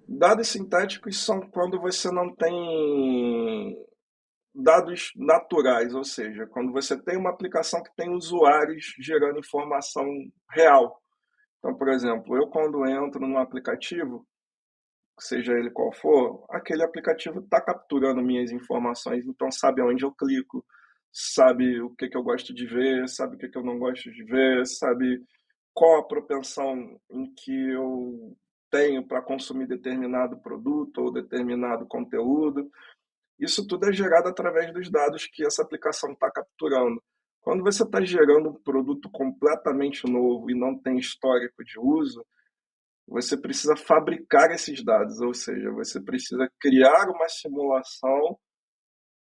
Dados sintéticos são quando você não tem dados naturais, ou seja, quando você tem uma aplicação que tem usuários gerando informação real. Então, por exemplo, eu quando entro num aplicativo, seja ele qual for, aquele aplicativo está capturando minhas informações, então sabe aonde eu clico, sabe o que eu gosto de ver, sabe o que eu não gosto de ver, sabe qual a propensão em que eu tenho para consumir determinado produto ou determinado conteúdo. Isso tudo é gerado através dos dados que essa aplicação está capturando. Quando você está gerando um produto completamente novo e não tem histórico de uso, você precisa fabricar esses dados, ou seja, você precisa criar uma simulação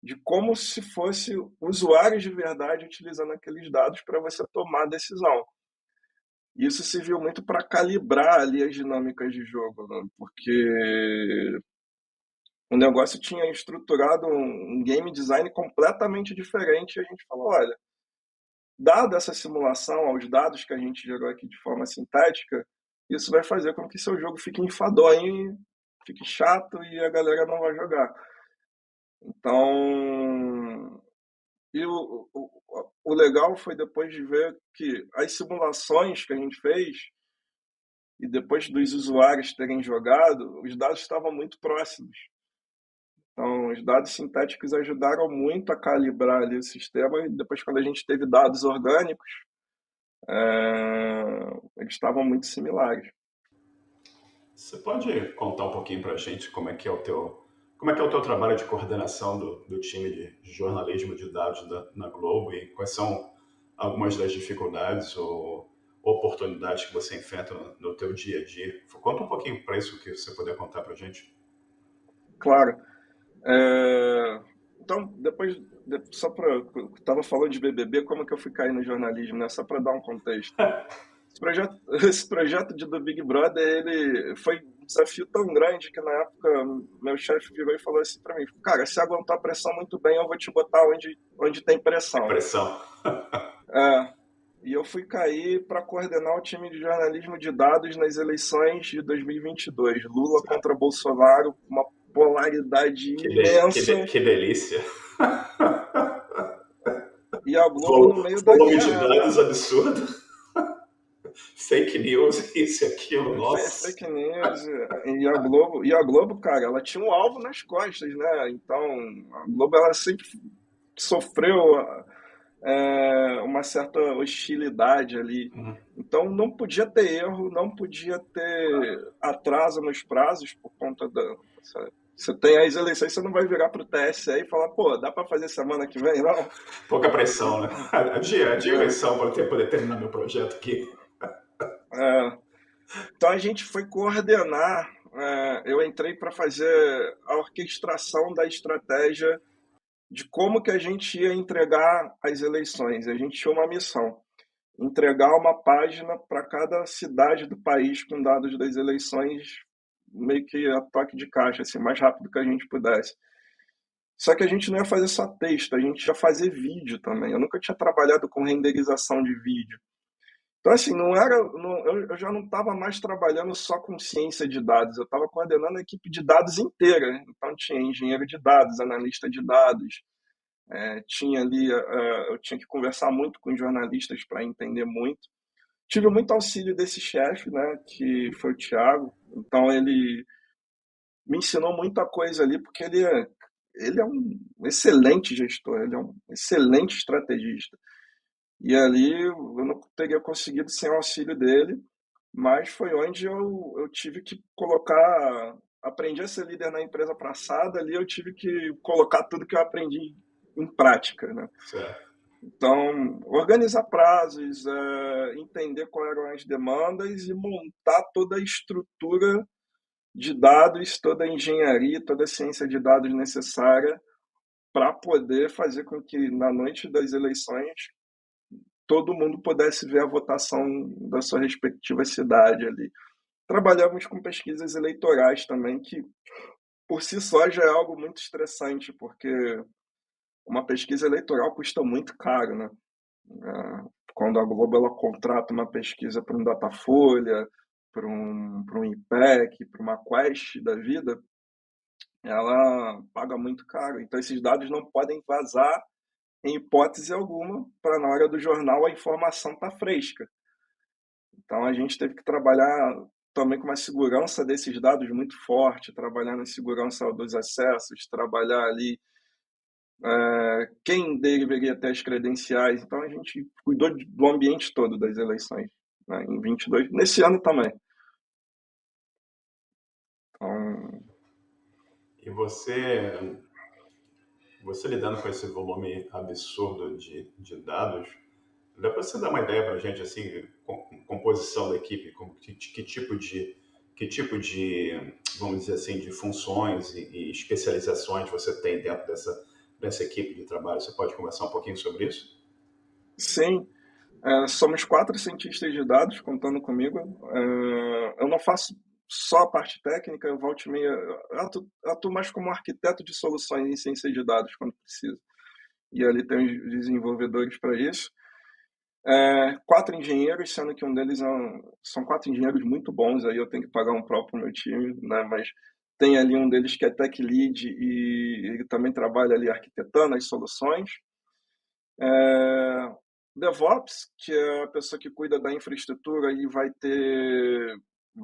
de como se fosse usuários de verdade utilizando aqueles dados para você tomar a decisão. Isso serviu muito para calibrar ali as dinâmicas de jogo, né? Porque o negócio tinha estruturado um game design completamente diferente e a gente falou, olha, dada essa simulação aos dados que a gente gerou aqui de forma sintética, isso vai fazer com que seu jogo fique enfadonho, fique chato e a galera não vai jogar. Então, o legal foi depois de ver que as simulações que a gente fez e depois dos usuários terem jogado, os dados estavam muito próximos. Então, os dados sintéticos ajudaram muito a calibrar ali o sistema e depois quando a gente teve dados orgânicos, eles estavam muito similares. Você pode contar um pouquinho para a gente como é que é o teu trabalho de coordenação do time de jornalismo de dados na Globo e quais são algumas das dificuldades ou oportunidades que você enfrenta no teu dia a dia? Conta um pouquinho para isso que você puder contar para a gente. Claro. Então, depois, só para. Estava falando de BBB, como que eu fui cair no jornalismo, né? Só para dar um contexto. Esse projeto, esse projeto do Big Brother, ele foi um desafio tão grande que na época meu chefe virou e falou assim para mim, cara, se aguentar a pressão muito bem, eu vou te botar onde tem pressão. Pressão. É, e eu fui cair para coordenar o time de jornalismo de dados nas eleições de 2022. Lula contra Bolsonaro, uma polaridade imensa. Que delícia. E a Globo no meio da Volume de guerra, dados né? absurdo. Fake news, isso e aquilo, nossa. Fake news. E a Globo, cara, ela tinha um alvo nas costas, né? Então, a Globo, ela sempre sofreu uma certa hostilidade ali. Uhum. Então, não podia ter erro, não podia ter atraso nos prazos por conta da. Você tem as eleições, você não vai virar para o TSE e falar, pô, dá para fazer semana que vem, não? Pouca pressão, né? Adia a É, eleição para poder terminar meu projeto aqui. é. Então a gente foi coordenar. Eu entrei para fazer a orquestração da estratégia de como que a gente ia entregar as eleições. A gente tinha uma missão: entregar uma página para cada cidade do país com dados das eleições, meio que a toque de caixa, assim, mais rápido que a gente pudesse. Só que a gente não ia fazer só texto, a gente ia fazer vídeo também. Eu nunca tinha trabalhado com renderização de vídeo. Então, assim, não era, eu já não estava mais trabalhando só com ciência de dados, eu estava coordenando a equipe de dados inteira. Então, tinha engenheiro de dados, analista de dados, tinha ali, eu tinha que conversar muito com jornalistas para entender muito. Tive muito auxílio desse chefe, né, que foi o Thiago. Então, ele me ensinou muita coisa ali, porque ele é um excelente gestor, ele é um excelente estrategista. E ali eu não teria conseguido sem o auxílio dele, mas foi onde eu tive que colocar. Aprendi a ser líder na empresa passada, ali eu tive que colocar tudo que eu aprendi em prática, né? Certo. Então, organizar prazos, entender quais eram as demandas e montar toda a estrutura de dados, toda a engenharia, toda a ciência de dados necessária para poder fazer com que, na noite das eleições, todo mundo pudesse ver a votação da sua respectiva cidade ali. Trabalhamos com pesquisas eleitorais também, que por si só já é algo muito estressante, porque uma pesquisa eleitoral custa muito caro, né? Quando a Globo ela contrata uma pesquisa para um Datafolha, para um IPEC, para uma Quest da vida, ela paga muito caro. Então, esses dados não podem vazar em hipótese alguma, para na hora do jornal a informação estar fresca. Então, a gente teve que trabalhar também com uma segurança desses dados muito forte, trabalhar na segurança dos acessos, trabalhar ali quem deveria ter as credenciais. Então, a gente cuidou do ambiente todo das eleições, né, em 22, nesse ano também. Então, E você lidando com esse volume absurdo de dados, dá para você dar uma ideia para a gente, assim, composição da equipe, que tipo de, vamos dizer assim, de funções e especializações você tem dentro dessa equipe de trabalho? Você pode conversar um pouquinho sobre isso? sim, somos 4 cientistas de dados contando comigo. Eu não faço só a parte técnica, eu volto e meia, atuo mais como arquiteto de soluções em ciência de dados quando preciso. E ali tem os desenvolvedores para isso. 4 engenheiros, sendo que um deles são 4 engenheiros muito bons, aí eu tenho que pagar um próprio meu time, né? Mas tem ali um deles que é tech lead e ele também trabalha ali arquitetando as soluções. É, DevOps, que é a pessoa que cuida da infraestrutura e vai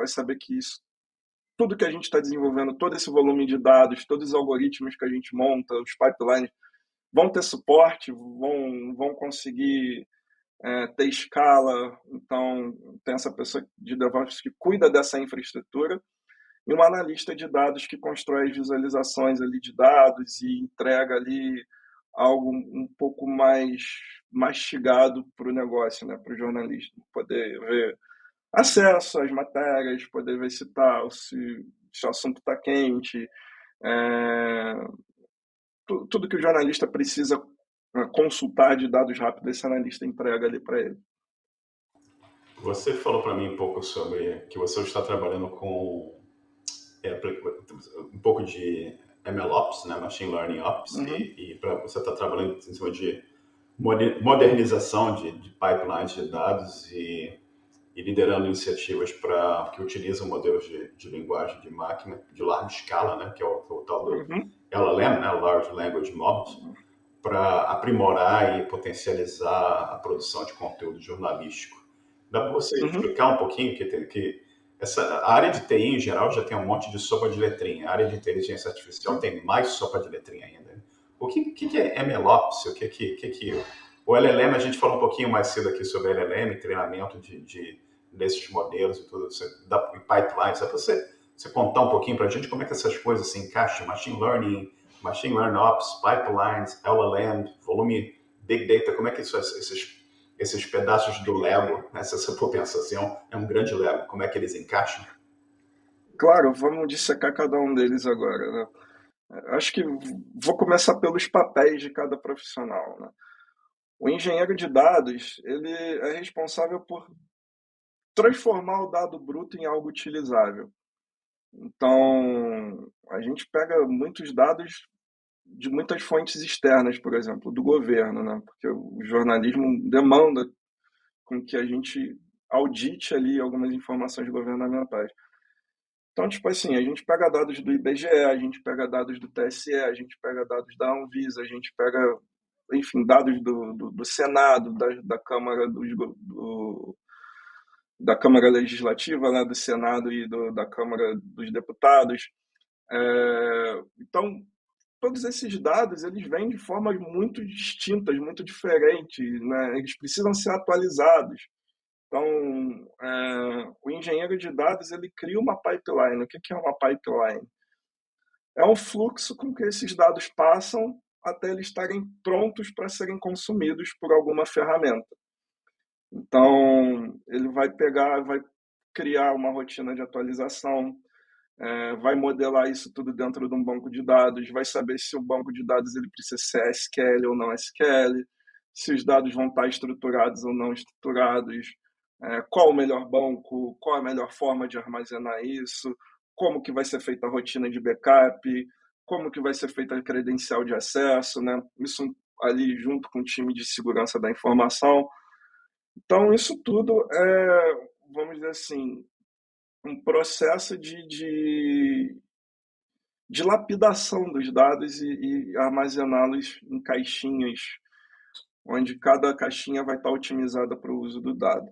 saber que isso, tudo que a gente está desenvolvendo, todo esse volume de dados, todos os algoritmos que a gente monta, os pipelines, vão ter suporte, vão conseguir ter escala. Então, tem essa pessoa de DevOps que cuida dessa infraestrutura e um analista de dados que constrói as visualizações ali de dados e entrega ali algo um pouco mais mastigado para o negócio, né, para o jornalista poder ver acesso às matérias, poder ver se o assunto está quente, é, tudo que o jornalista precisa consultar de dados rápidos, esse analista entrega ali para ele. Você falou para mim um pouco sobre que você está trabalhando com é, um pouco de MLOps, né, Machine Learning Ops, Uhum, você está trabalhando em cima de modernização de pipelines de dados e liderando iniciativas que utilizam modelos de linguagem de máquina de larga escala, né, que é o tal do uhum, LLM, né, Large Language Models, para aprimorar e potencializar a produção de conteúdo jornalístico. Dá para você uhum. explicar um pouquinho a área de TI em geral já tem um monte de sopa de letrinha, a área de inteligência artificial tem mais sopa de letrinha ainda. O que é MLOps? O LLM, a gente falou um pouquinho mais cedo aqui sobre LLM, treinamento desses modelos e tudo, e pipelines. Dá para você contar um pouquinho para a gente como é que essas coisas se encaixam? Machine Learning Ops, Pipelines, LLM, volume Big Data, como é que esses pedaços do Lego, né, se você for pensar assim, é um grande Lego, como é que eles encaixam? Claro, vamos dissecar cada um deles agora, né? Acho que vou começar pelos papéis de cada profissional, né? O engenheiro de dados, ele é responsável por transformar o dado bruto em algo utilizável. Então, a gente pega muitos dados de muitas fontes externas, por exemplo, do governo, né? Porque o jornalismo demanda com que a gente audite ali algumas informações governamentais. Então, tipo assim, a gente pega dados do IBGE, a gente pega dados do TSE, a gente pega dados da Anvisa, a gente pega, enfim, dados do Senado, da Câmara da Câmara Legislativa, né, do Senado e da Câmara dos Deputados. Então, todos esses dados, eles vêm de formas muito distintas, muito diferentes, né? Eles precisam ser atualizados. Então, o engenheiro de dados, ele cria uma pipeline. O que é uma pipeline? É um fluxo com que esses dados passam até eles estarem prontos para serem consumidos por alguma ferramenta. Então, ele vai pegar, vai criar uma rotina de atualização, vai modelar isso tudo dentro de um banco de dados, vai saber se o banco de dados ele precisa ser SQL ou não SQL, se os dados vão estar estruturados ou não estruturados, qual o melhor banco, qual a melhor forma de armazenar isso, como que vai ser feita a rotina de backup, como que vai ser feita a credencial de acesso, né? Isso ali junto com o time de segurança da informação. Então, isso tudo vamos dizer assim, um processo de lapidação dos dados e armazená-los em caixinhas, onde cada caixinha vai estar otimizada para o uso do dado.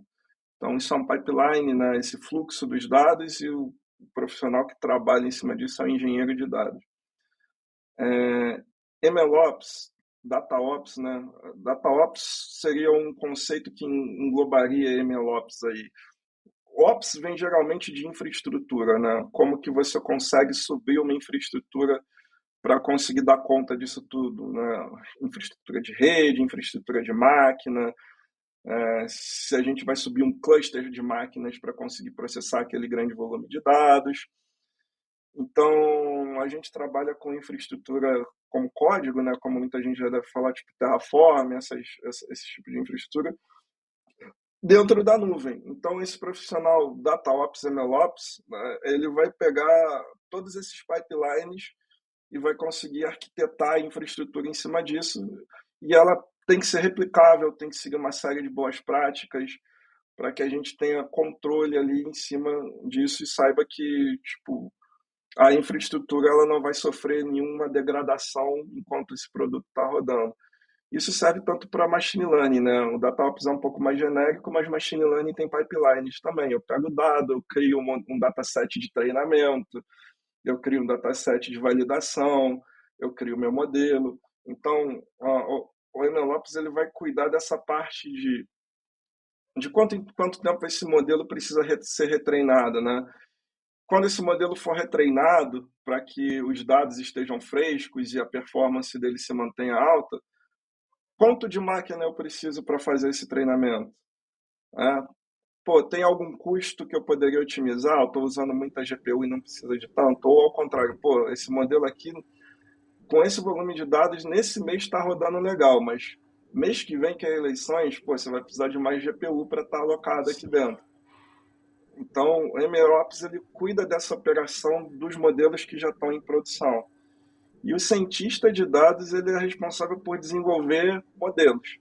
Então, isso é um pipeline, né? Esse fluxo dos dados, e o profissional que trabalha em cima disso é o engenheiro de dados. MLOps, DataOps, né? DataOps seria um conceito que englobaria MLOps aí. Ops vem geralmente de infraestrutura, né? Como que você consegue subir uma infraestrutura para conseguir dar conta disso tudo, né? Infraestrutura de rede, infraestrutura de máquina, se a gente vai subir um cluster de máquinas para conseguir processar aquele grande volume de dados. Então, a gente trabalha com infraestrutura como código, né? Como muita gente já deve falar, tipo Terraform, esse tipo de infraestrutura, dentro da nuvem. Então, esse profissional DataOps, MLOps, né, ele vai pegar todos esses pipelines e vai conseguir arquitetar a infraestrutura em cima disso. E ela tem que ser replicável, tem que seguir uma série de boas práticas para que a gente tenha controle ali em cima disso e saiba que, tipo, a infraestrutura ela não vai sofrer nenhuma degradação enquanto esse produto está rodando. Isso serve tanto para machine learning, né? O DataOps é um pouco mais genérico, mas machine learning tem pipelines também. Eu pego o dado, eu crio um dataset de treinamento, eu crio um dataset de validação, eu crio meu modelo. Então, o MLOps ele vai cuidar dessa parte de quanto tempo esse modelo precisa ser retreinado, né? Quando esse modelo for retreinado, para que os dados estejam frescos e a performance dele se mantenha alta, quanto de máquina eu preciso para fazer esse treinamento? Tem algum custo que eu poderia otimizar? Eu estou usando muita GPU e não precisa de tanto? Ou ao contrário, esse modelo aqui, com esse volume de dados, nesse mês está rodando legal, mas mês que vem, que é eleições, você vai precisar de mais GPU para estar alocado aqui dentro. Então, o MLOps ele cuida dessa operação dos modelos que já estão em produção. E o cientista de dados ele é responsável por desenvolver modelos.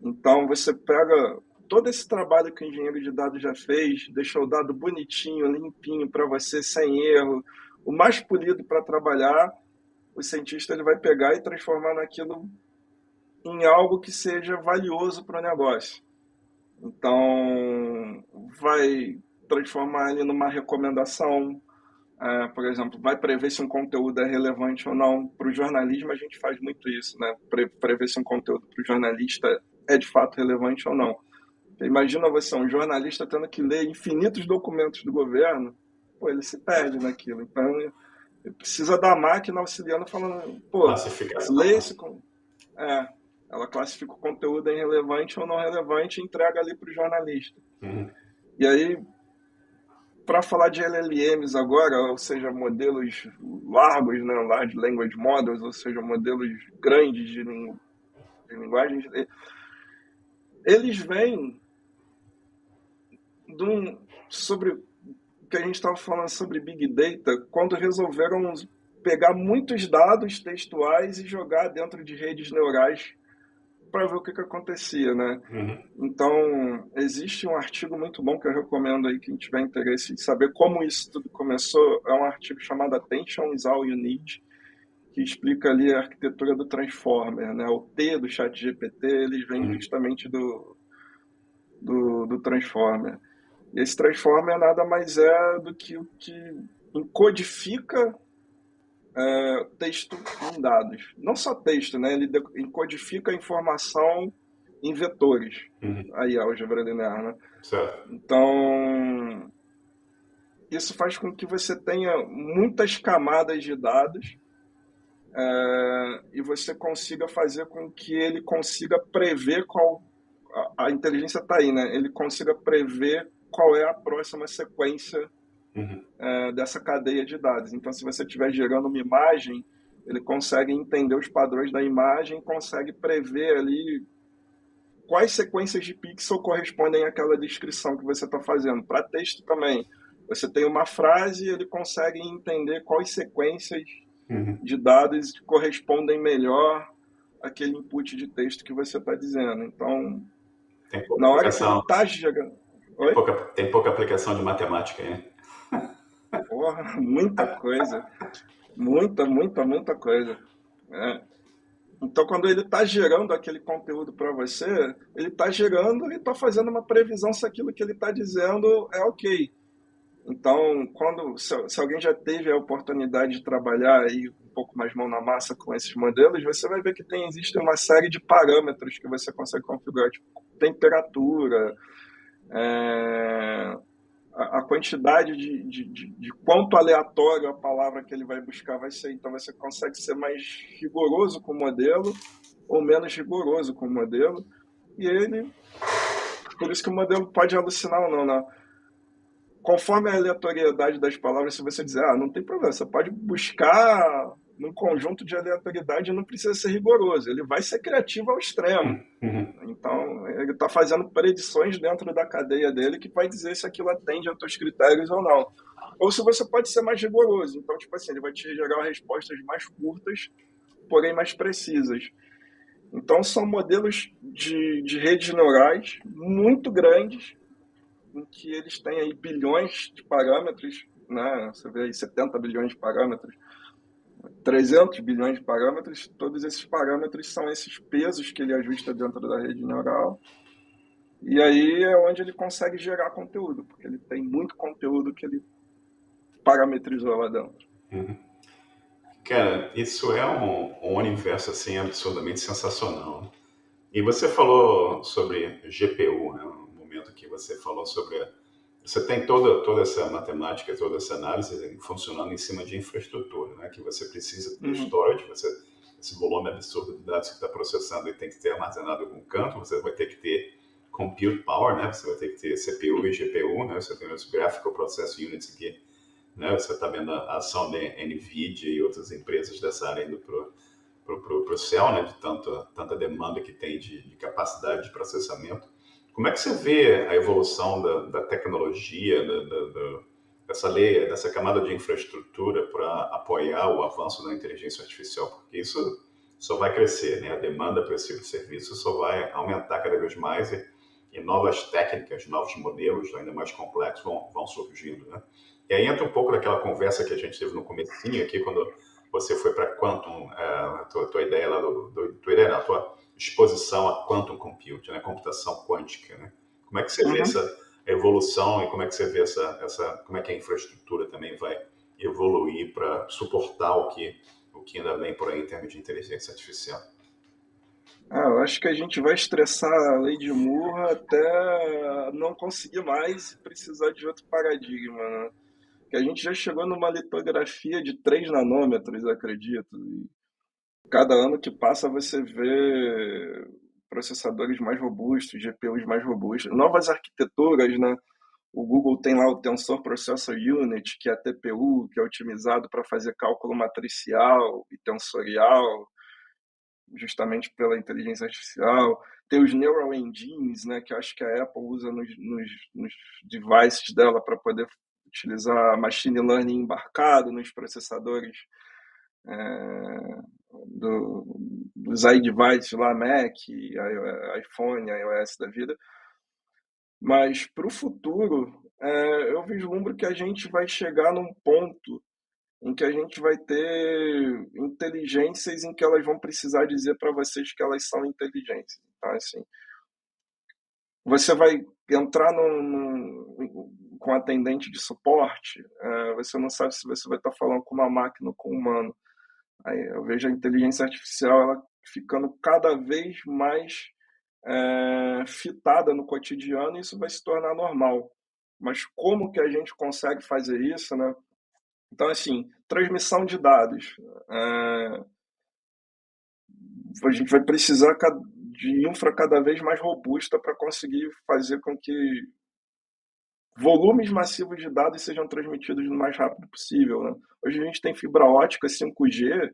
Então, você pega todo esse trabalho que o engenheiro de dados já fez, deixou o dado bonitinho, limpinho para você, sem erro, o mais polido para trabalhar, o cientista ele vai pegar e transformar naquilo em algo que seja valioso para o negócio. Então, vai transformar ele numa recomendação, por exemplo, vai prever se um conteúdo é relevante ou não. Para o jornalismo, a gente faz muito isso, né? Prever se um conteúdo para o jornalista é de fato relevante ou não. Imagina você, um jornalista, tendo que ler infinitos documentos do governo, ele se perde naquilo. Então, ele precisa da máquina auxiliando, falando, lê esse... ela classifica o conteúdo em relevante ou não relevante e entrega ali para o jornalista. E aí, para falar de LLMs agora, ou seja, modelos largos, né, Large Language Models, ou seja, modelos grandes de linguagem, eles vêm sobre o que a gente estava falando sobre Big Data, quando resolveram pegar muitos dados textuais e jogar dentro de redes neurais para ver o que acontecia, né? Então, existe um artigo muito bom que eu recomendo aí, quem tiver interesse em saber como isso tudo começou, é um artigo chamado Attention is All You Need, que explica ali a arquitetura do Transformer, né? O T do ChatGPT, eles vêm justamente do Transformer. E esse Transformer nada mais é do que o que encodifica texto em dados. Não só texto, né? Ele encodifica a informação em vetores. Aí, álgebra linear, né? Certo. Então, isso faz com que você tenha muitas camadas de dados e você consiga fazer com que ele consiga prever qual a inteligência está aí, né? Ele consiga prever qual é a próxima sequência Uhum. dessa cadeia de dados. Então, se você estiver gerando uma imagem, ele consegue entender os padrões da imagem, consegue prever ali quais sequências de pixel correspondem àquela descrição que você está fazendo. Para texto também, você tem uma frase, ele consegue entender quais sequências Uhum. de dados correspondem melhor àquele input de texto que você está dizendo. Então, Tem pouca na hora que ele aplicação, está gerando. Oi? tem pouca aplicação de matemática aí, né? Porra, muita coisa. Muita coisa. É. Então, quando ele está gerando aquele conteúdo para você, ele está gerando e está fazendo uma previsão se aquilo que ele está dizendo é ok. Então, se alguém já teve a oportunidade de trabalhar aí um pouco mais mão na massa com esses modelos, você vai ver que existe uma série de parâmetros que você consegue configurar, tipo temperatura, é, a quantidade de quanto aleatório a palavra que ele vai buscar vai ser. Então, você consegue ser mais rigoroso com o modelo ou menos rigoroso com o modelo. E ele, por isso que o modelo pode alucinar ou não, né? Conforme a aleatoriedade das palavras, se você dizer, não tem problema, você pode buscar num conjunto de aleatoriedade e não precisa ser rigoroso, ele vai ser criativo ao extremo. Uhum. Então, ele está fazendo predições dentro da cadeia dele que vai dizer se aquilo atende aos teus critérios ou não. Ou se você pode ser mais rigoroso. Então, tipo assim, ele vai te gerar respostas mais curtas, porém mais precisas. Então, são modelos de redes neurais muito grandes, em que eles têm aí bilhões de parâmetros, né? Você vê aí 70 bilhões de parâmetros, 300 bilhões de parâmetros, todos esses parâmetros são esses pesos que ele ajusta dentro da rede neural, e aí é onde ele consegue gerar conteúdo, porque ele tem muito conteúdo que ele parametrizou lá dentro. Uhum. Cara, isso é um universo assim absurdamente sensacional, né? E você falou sobre GPU, né? No momento que você falou sobre. Você tem toda essa matemática, toda essa análise funcionando em cima de infraestrutura, né? Que você precisa ter Uhum, storage, esse volume absurdo de dados que está processando e tem que ter armazenado em algum canto, você vai ter que ter compute power, né? Você vai ter que ter CPU e GPU, né? Você tem os Graphical Process Units aqui, né? Você está vendo a ação da NVIDIA e outras empresas dessa área indo para o céu, né? De tanta demanda que tem de capacidade de processamento. Como é que você vê a evolução da tecnologia, dessa lei, dessa camada de infraestrutura para apoiar o avanço da inteligência artificial? Porque isso só vai crescer, né? A demanda para esse tipo de serviço só vai aumentar cada vez mais e novas técnicas, novos modelos ainda mais complexos vão surgindo, né? E aí entra um pouco daquela conversa que a gente teve no comecinho aqui, quando você foi para Quantum, a tua ideia lá tua ideia não, a tua exposição a Quantum Compute, né, computação quântica, né? Como é que você vê uhum. essa evolução e como é que você vê como é que a infraestrutura também vai evoluir para suportar o que ainda vem por aí em termos de inteligência artificial? Eu acho que a gente vai estressar a lei de Moore até não conseguir mais e precisar de outro paradigma, né? Que a gente já chegou numa litografia de 3 nanômetros, acredito. E cada ano que passa você vê processadores mais robustos, GPUs mais robustos, novas arquiteturas, né? O Google tem lá o Tensor Processor Unit, que é a TPU, que é otimizado para fazer cálculo matricial e tensorial, justamente pela inteligência artificial. Tem os Neural Engines, né, que eu acho que a Apple usa nos devices dela para poder utilizar machine learning embarcado nos processadores é, dos iDevices lá, Mac, iPhone, iOS da vida. Mas para o futuro, eu vislumbro que a gente vai chegar num ponto em que a gente vai ter inteligências em que elas vão precisar dizer para vocês que elas são inteligentes. Então, assim, você vai entrar com um atendente de suporte, você não sabe se você vai estar falando com uma máquina ou com um humano. Aí eu vejo a inteligência artificial ela ficando cada vez mais fitada no cotidiano e isso vai se tornar normal. Mas como que a gente consegue fazer isso, né? Então, assim, transmissão de dados. a gente vai precisar de infra cada vez mais robusta para conseguir fazer com que volumes massivos de dados sejam transmitidos no mais rápido possível, né? Hoje a gente tem fibra ótica 5G,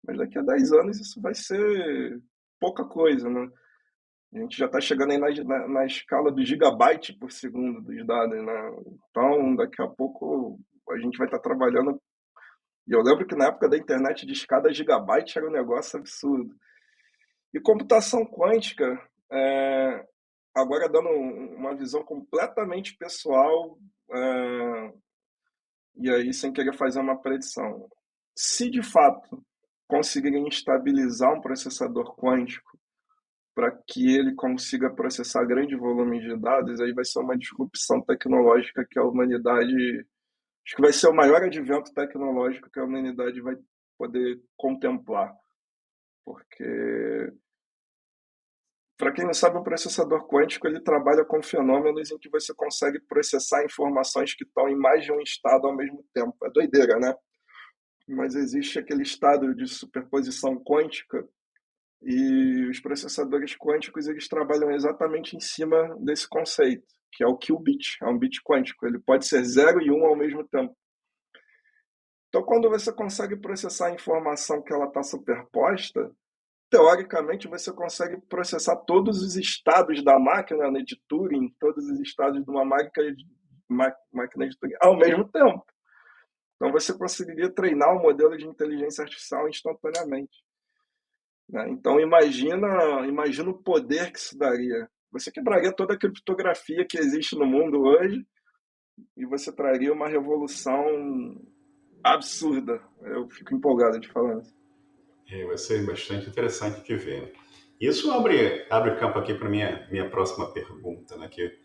mas daqui a 10 anos isso vai ser pouca coisa, né? A gente já está chegando aí na escala do gigabyte por segundo dos dados, né? Então, daqui a pouco a gente vai estar trabalhando. E eu lembro que na época da internet de escada gigabyte era um negócio absurdo. E computação quântica, agora dando uma visão completamente pessoal, e aí sem querer fazer uma predição. Se de fato conseguirem estabilizar um processador quântico para que ele consiga processar grande volume de dados, aí vai ser uma disrupção tecnológica que a humanidade, acho que vai ser o maior advento tecnológico que a humanidade vai poder contemplar, porque para quem não sabe, um processador quântico ele trabalha com fenômenos em que você consegue processar informações que estão em mais de um estado ao mesmo tempo. É doideira, né? Mas existe aquele estado de superposição quântica e os processadores quânticos eles trabalham exatamente em cima desse conceito, que é o qubit, é um bit quântico. Ele pode ser 0 e 1 ao mesmo tempo. Então, quando você consegue processar a informação que ela está superposta, teoricamente você consegue processar todos os estados da máquina, né, de Turing, todos os estados de uma máquina de Turing ao mesmo tempo. Então você conseguiria treinar um modelo de inteligência artificial instantaneamente, né? Então imagina o poder que isso daria. Você quebraria toda a criptografia que existe no mundo hoje e você traria uma revolução absurda. Eu fico empolgado de falar isso. Vai ser bastante interessante de ver. Isso abre campo aqui para minha próxima pergunta, né? Que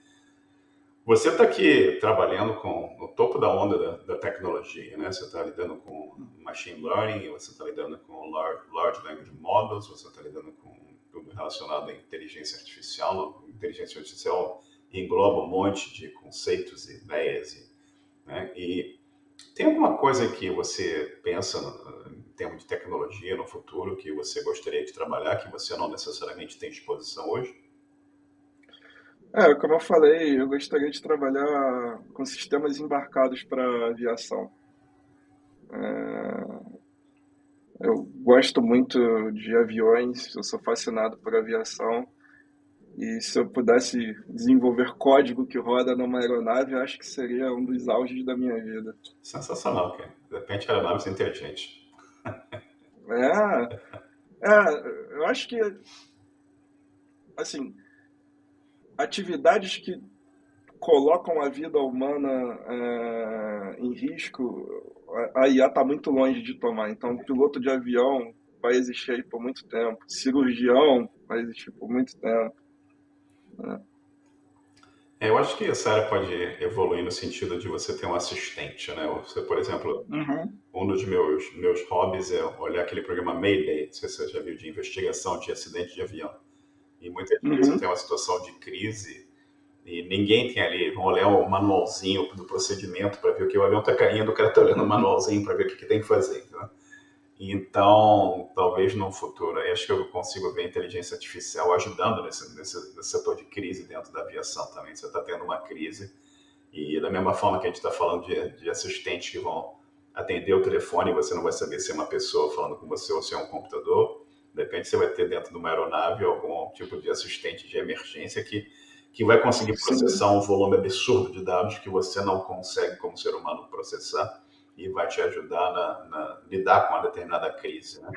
você está aqui trabalhando no topo da onda da tecnologia, né? Você está lidando com machine learning, você está lidando com large language models, você está lidando com tudo relacionado à inteligência artificial. Inteligência artificial engloba um monte de conceitos e ideias, né? E tem alguma coisa que você pensa em termos de tecnologia no futuro que você gostaria de trabalhar, que você não necessariamente tem disposição hoje? Como eu falei, eu gostaria de trabalhar com sistemas embarcados para aviação. Eu gosto muito de aviões, eu sou fascinado por aviação. E se eu pudesse desenvolver código que roda numa aeronave, eu acho que seria um dos auges da minha vida. Sensacional, cara. De repente, aeronaves inteligentes. É, eu acho que, assim, atividades que colocam a vida humana em risco, a IA está muito longe de tomar. Então, piloto de avião vai existir aí por muito tempo, cirurgião vai existir por muito tempo, né? Eu acho que essa área pode evoluir no sentido de você ter um assistente, né? Você, por exemplo, Uhum, um dos meus hobbies é olhar aquele programa Mayday, não sei se você já viu, de investigação de acidente de avião. E muitas vezes você tem uhum. uma situação de crise e ninguém tem ali, vão olhar o manualzinho do procedimento para ver o que o avião está caindo, o cara está olhando o manualzinho para ver o que tem que fazer. Né? Então, talvez no futuro, aí acho que eu consigo ver a inteligência artificial ajudando nesse setor de crise dentro da aviação também. Você está tendo uma crise e da mesma forma que a gente está falando de assistentes que vão atender o telefone, você não vai saber se é uma pessoa falando com você ou se é um computador. De repente você vai ter dentro de uma aeronave algum tipo de assistente de emergência que vai conseguir Sim. processar um volume absurdo de dados que você não consegue como ser humano processar e vai te ajudar a lidar com uma determinada crise, né?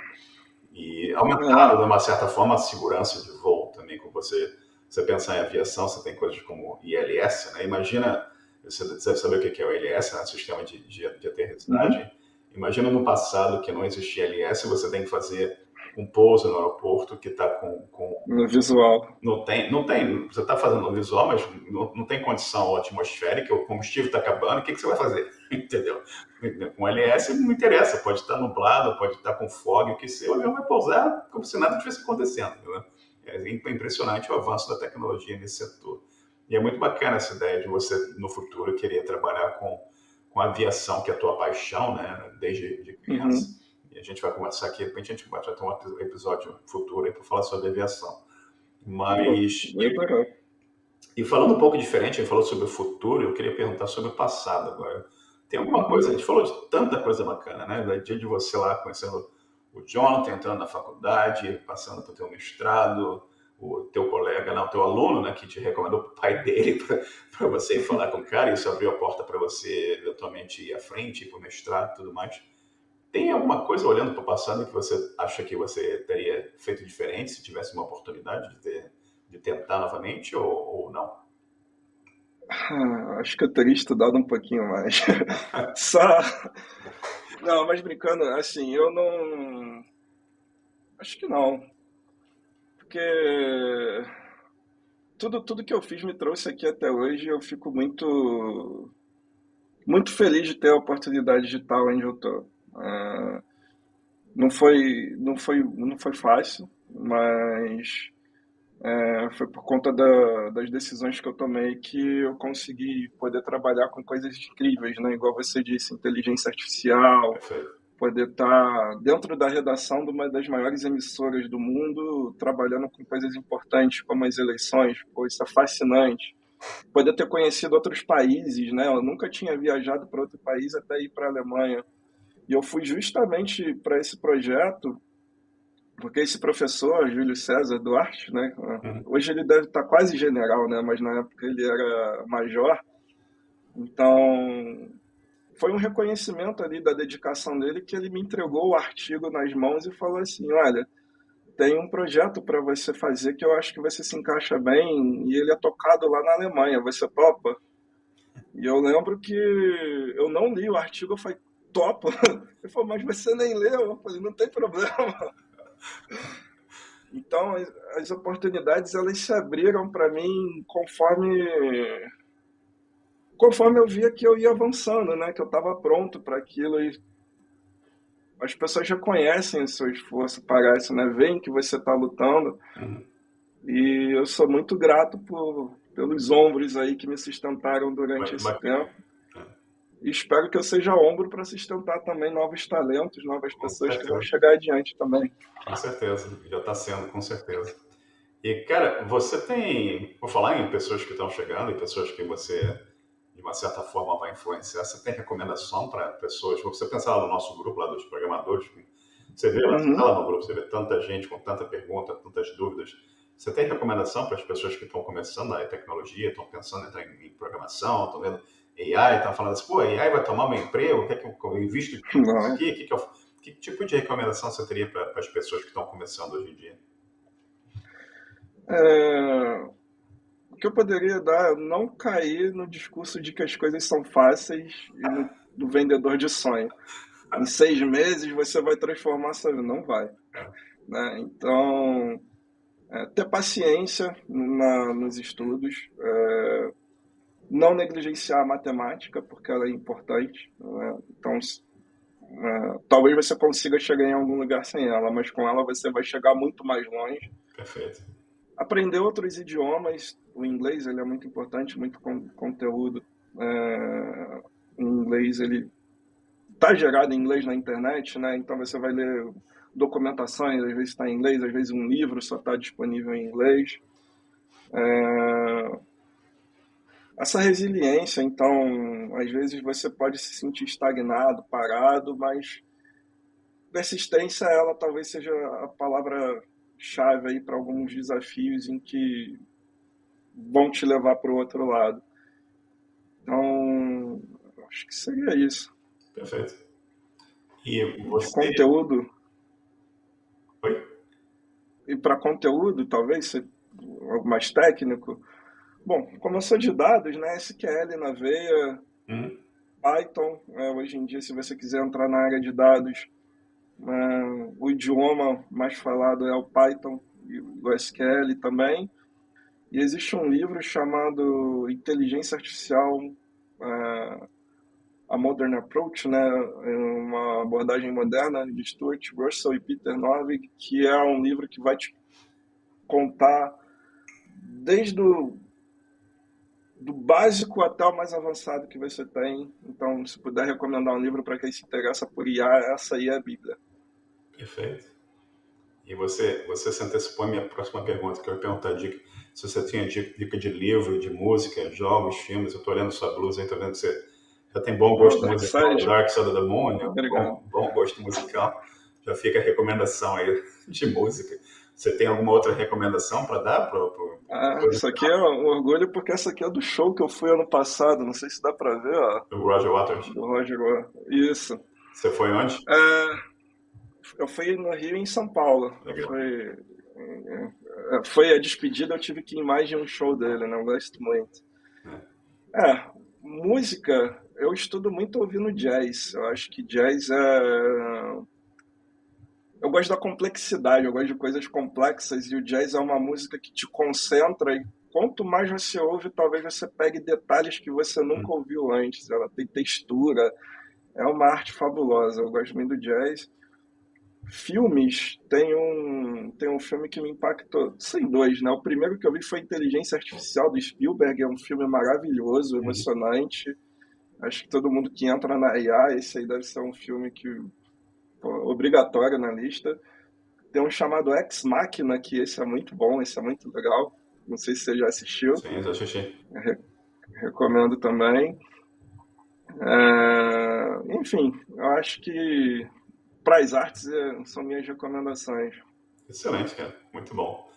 E aumentar, de É. uma certa forma, a segurança de voo também. Com você pensar em aviação, você tem coisas como ILS, né? Imagina, você deve saber o que é o ILS, né? Sistema de Uhum. aterrissagem. Imagina no passado que não existia ILS, você tem que fazer um pouso no aeroporto que está com No visual. não tem, você está fazendo o visual, mas não tem condição atmosférica, o combustível está acabando, o que você vai fazer? Entendeu? Com LS não interessa, pode estar nublado, pode estar com fog, o que seja, o avião vai pousar como se nada tivesse acontecendo. Né? É impressionante o avanço da tecnologia nesse setor. E é muito bacana essa ideia de você, no futuro, querer trabalhar com aviação, que é a tua paixão, né? Desde de criança. Uhum. a gente vai conversar aqui, de repente a gente vai ter um episódio futuro aí para falar sobre aviação. Pô, Mas, eu ia adorar. e falando um pouco diferente, a gente falou sobre o futuro, eu queria perguntar sobre o passado agora. Tem alguma coisa, a Uhum. gente falou de tanta coisa bacana, né? Do dia de você lá conhecendo o Jonathan, entrando na faculdade, passando para o teu mestrado, o teu colega, não, o teu aluno, né, que te recomendou para o pai dele para você ir falar com o cara, e isso abriu a porta para você eventualmente ir à frente, ir para o mestrado e tudo mais. Tem alguma coisa olhando para o passado que você acha que você teria feito diferente se tivesse uma oportunidade de tentar novamente ou não? Acho que eu teria estudado um pouquinho mais. Só. Não, mas brincando, assim, eu não. Acho que não. Porque tudo que eu fiz me trouxe aqui até hoje. Eu fico muito feliz de ter a oportunidade de estar onde eu tô. Ah, não foi fácil, mas foi por conta das decisões que eu tomei que eu consegui poder trabalhar com coisas incríveis, né? Igual você disse, inteligência artificial, Perfeito. poder estar dentro da redação de uma das maiores emissoras do mundo, trabalhando com coisas importantes como as eleições, pô, isso é fascinante. Poder ter conhecido outros países, né? Eu nunca tinha viajado para outro país até ir para a Alemanha. E eu fui justamente para esse projeto porque esse professor, Júlio César Duarte, né? Uhum. Hoje ele deve estar quase general, né? Mas na época ele era major. Então, foi um reconhecimento ali da dedicação dele que ele me entregou o artigo nas mãos e falou assim: olha, tem um projeto para você fazer que eu acho que você se encaixa bem e ele é tocado lá na Alemanha. Você topa? E eu lembro que eu não li o artigo, eu falei, topa? Ele falou, mas você nem leu? Eu falei, não tem problema. Então, as oportunidades elas se abriram para mim conforme eu via que eu ia avançando, né? Que eu estava pronto para aquilo e as pessoas já conhecem o seu esforço, parece, né? Veem que você está lutando Uhum. e eu sou muito grato pelos ombros aí que me sustentaram durante Muito esse bacana. tempo e espero que eu seja ombro para sustentar também novos talentos, novas Com pessoas que vão certeza. chegar adiante também. Com certeza. Já está sendo, com certeza. E, cara, você tem, por falar em pessoas que estão chegando e pessoas que você, de uma certa forma, vai influenciar, você tem recomendação para pessoas? Você pensar lá no nosso grupo, lá dos programadores, você vê lá, você tá Uhum. lá no grupo, você vê tanta gente com tanta pergunta, tantas dúvidas. Você tem recomendação para as pessoas que estão começando a tecnologia, estão pensando em entrar em programação, estão vendo AI, estão falando assim, pô, AI vai tomar meu emprego, o que é que eu invisto nisso Não. aqui? Que tipo de recomendação você teria para as pessoas que estão começando hoje em dia? É, o que eu poderia dar é não cair no discurso de que as coisas são fáceis e no vendedor de sonho. Em 6 meses você vai transformar sua vida. Não vai. Né? Então, ter paciência nos estudos, não negligenciar a matemática, porque ela é importante. Né? Então, talvez você consiga chegar em algum lugar sem ela, mas com ela você vai chegar muito mais longe. Perfeito. Aprender outros idiomas, o inglês ele é muito importante, muito conteúdo em inglês, ele está gerado em inglês na internet, né? Então você vai ler documentações, às vezes está em inglês, às vezes um livro só está disponível em inglês. Essa resiliência, então, às vezes você pode se sentir estagnado, parado, mas persistência, ela talvez seja a palavra-chave aí para alguns desafios em que vão te levar para o outro lado. Então, acho que seria isso. Perfeito. E De você. conteúdo, Oi? e para conteúdo, talvez, ser algo mais técnico. Bom, como eu sou de dados, né, SQL na veia, Hum, Python, hoje em dia, se você quiser entrar na área de dados, o idioma mais falado é o Python e o SQL também. E existe um livro chamado Inteligência Artificial, uh, a Modern Approach, né, uma abordagem moderna de Stuart Russell e Peter Norvig, que é um livro que vai te contar desde do básico até o mais avançado que você tem. Então, se puder recomendar um livro para quem se interessa por IA, essa aí é a Bíblia. Perfeito. E você se antecipou a minha próxima pergunta, que eu ia perguntar se você tinha dica de livro, de música, jogos, filmes. Eu tô olhando sua blusa aí, tô vendo que você já tem bom Oh, gosto Dark musical, Side, Dark Side of the Moon, né? obrigado. Bom gosto musical. Já fica a recomendação aí de música. Você tem alguma outra recomendação para dar Ah, isso aqui é um orgulho porque essa aqui é do show que eu fui ano passado. Não sei se dá pra ver, ó. do Roger Waters? Do Roger Waters. Isso. Você foi onde? É, eu fui no Rio e em São Paulo. Legal. Foi a despedida, eu tive que ir em mais de um show dele, né? Eu gosto muito. É. Música, eu estudo muito ouvindo jazz. Eu acho que jazz é. Eu gosto da complexidade, eu gosto de coisas complexas e o jazz é uma música que te concentra e quanto mais você ouve, talvez você pegue detalhes que você nunca ouviu antes. Ela tem textura, é uma arte fabulosa. Eu gosto muito do jazz. Filmes, tem um filme que me impactou, sem dois, né? O primeiro que eu vi foi Inteligência Artificial do Spielberg, é um filme maravilhoso, emocionante. Acho que todo mundo que entra na IA, esse aí deve ser um filme que pô, obrigatório na lista. Tem um chamado Ex Machina, que esse é muito bom, esse é muito legal. Não sei se você já assistiu, Sim, já assisti. re- recomendo também. Enfim, eu acho que para as artes são minhas recomendações. Excelente, cara. Muito bom.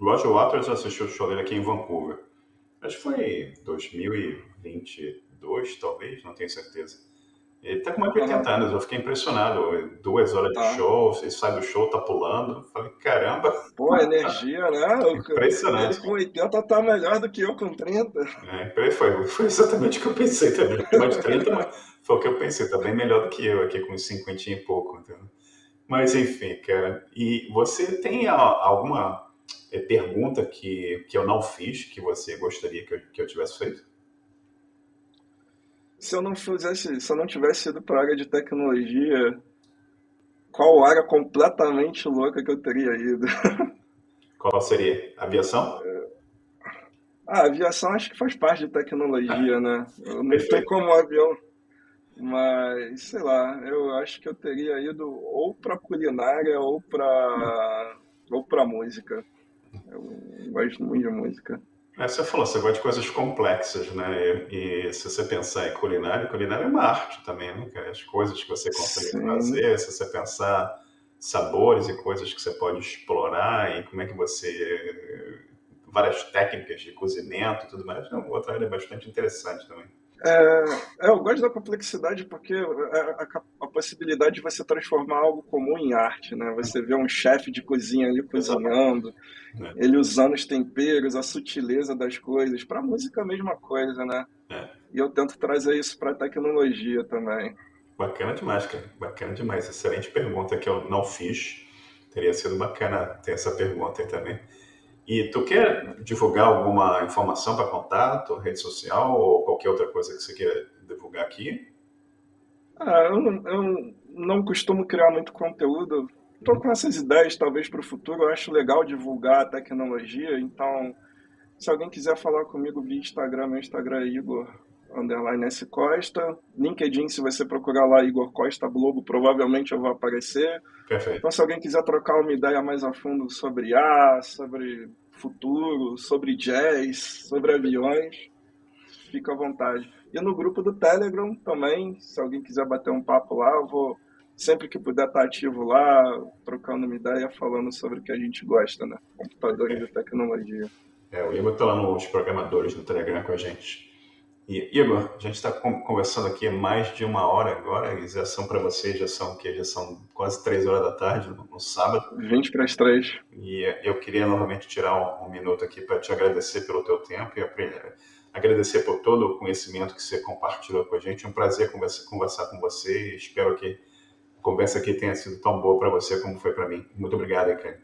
Roger Waters assistiu o show dele aqui em Vancouver. Acho que foi 2022, talvez, não tenho certeza. Ele tá com mais de 80 Aham, anos, eu fiquei impressionado. 2 horas de tá. show, ele sai do show, tá pulando. Falei, caramba, Pô, energia, né? Ele impressionante. com 80 tá melhor do que eu com 30. Foi exatamente o que eu pensei também. Tem mais de 30, mas foi o que eu pensei. Tá bem melhor do que eu aqui com 50 e pouco. Entendeu? Mas enfim, cara. E você tem alguma pergunta que eu não fiz, que você gostaria que eu tivesse feito? Se eu não tivesse ido para a área de tecnologia, qual área completamente louca que eu teria ido? Qual seria? Aviação? A aviação acho que faz parte de tecnologia, né? Eu não estou Perfeito. como um avião, mas sei lá, eu acho que eu teria ido ou para culinária ou para música. Eu gosto muito de música. Você falou, você gosta de coisas complexas, né? E se você pensar em culinária é uma arte também, né, cara? As coisas que você consegue Sim. fazer, se você pensar sabores e coisas que você pode explorar e como é que várias técnicas de cozimento e tudo mais, é uma outra área bastante interessante também. Eu gosto da complexidade porque a possibilidade de você transformar algo comum em arte, né? Você vê um chefe de cozinha ali Exatamente. cozinhando, Né? ele usando os temperos, a sutileza das coisas. Para música é a mesma coisa, né? É. E eu tento trazer isso para a tecnologia também. Bacana demais, cara. Bacana demais. Excelente pergunta que eu não fiz. Teria sido bacana ter essa pergunta aí também. E tu quer divulgar alguma informação para contato, rede social ou qualquer outra coisa que você queira divulgar aqui? Eu não costumo criar muito conteúdo. Estou com essas ideias, talvez para o futuro. Eu acho legal divulgar a tecnologia. Então, se alguém quiser falar comigo via Instagram, meu Instagram é Igor underline S Costa. LinkedIn, se você procurar lá Igor Costa Globo, provavelmente eu vou aparecer. Perfeito. Então, se alguém quiser trocar uma ideia mais a fundo sobre IA, sobre futuro, sobre jazz, sobre aviões, fica à vontade. E no grupo do Telegram também, se alguém quiser bater um papo lá, eu vou sempre que puder estar ativo lá, trocando uma ideia, falando sobre o que a gente gosta, né? Computadores e tecnologia. O Igor está lá nos programadores do Telegram com a gente. E, Igor, a gente está conversando aqui mais de 1 hora agora, e já são para vocês, já são o quê? Já são quase 3 horas da tarde no sábado. 20 para as 3. E eu queria novamente tirar um minuto aqui para te agradecer pelo teu tempo e agradecer por todo o conhecimento que você compartilhou com a gente. É um prazer conversar com você e espero que a conversa aqui tenha sido tão boa para você como foi para mim. Muito obrigado, cara.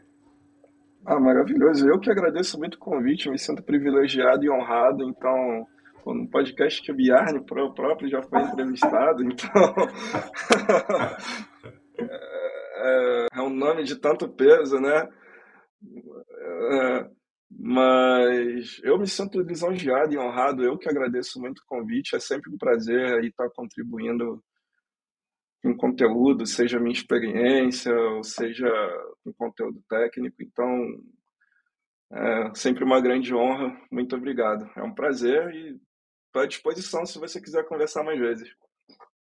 Maravilhoso. Eu que agradeço muito o convite, me sinto privilegiado e honrado. Então, pô, no podcast que o Biarni próprio já foi entrevistado, então é um nome de tanto peso, né? É, mas eu me sinto lisonjeado e honrado. Eu que agradeço muito o convite. É sempre um prazer aí estar contribuindo com conteúdo, seja a minha experiência, ou seja com conteúdo técnico. Então, é sempre uma grande honra. Muito obrigado. É um prazer e estou à disposição se você quiser conversar mais vezes.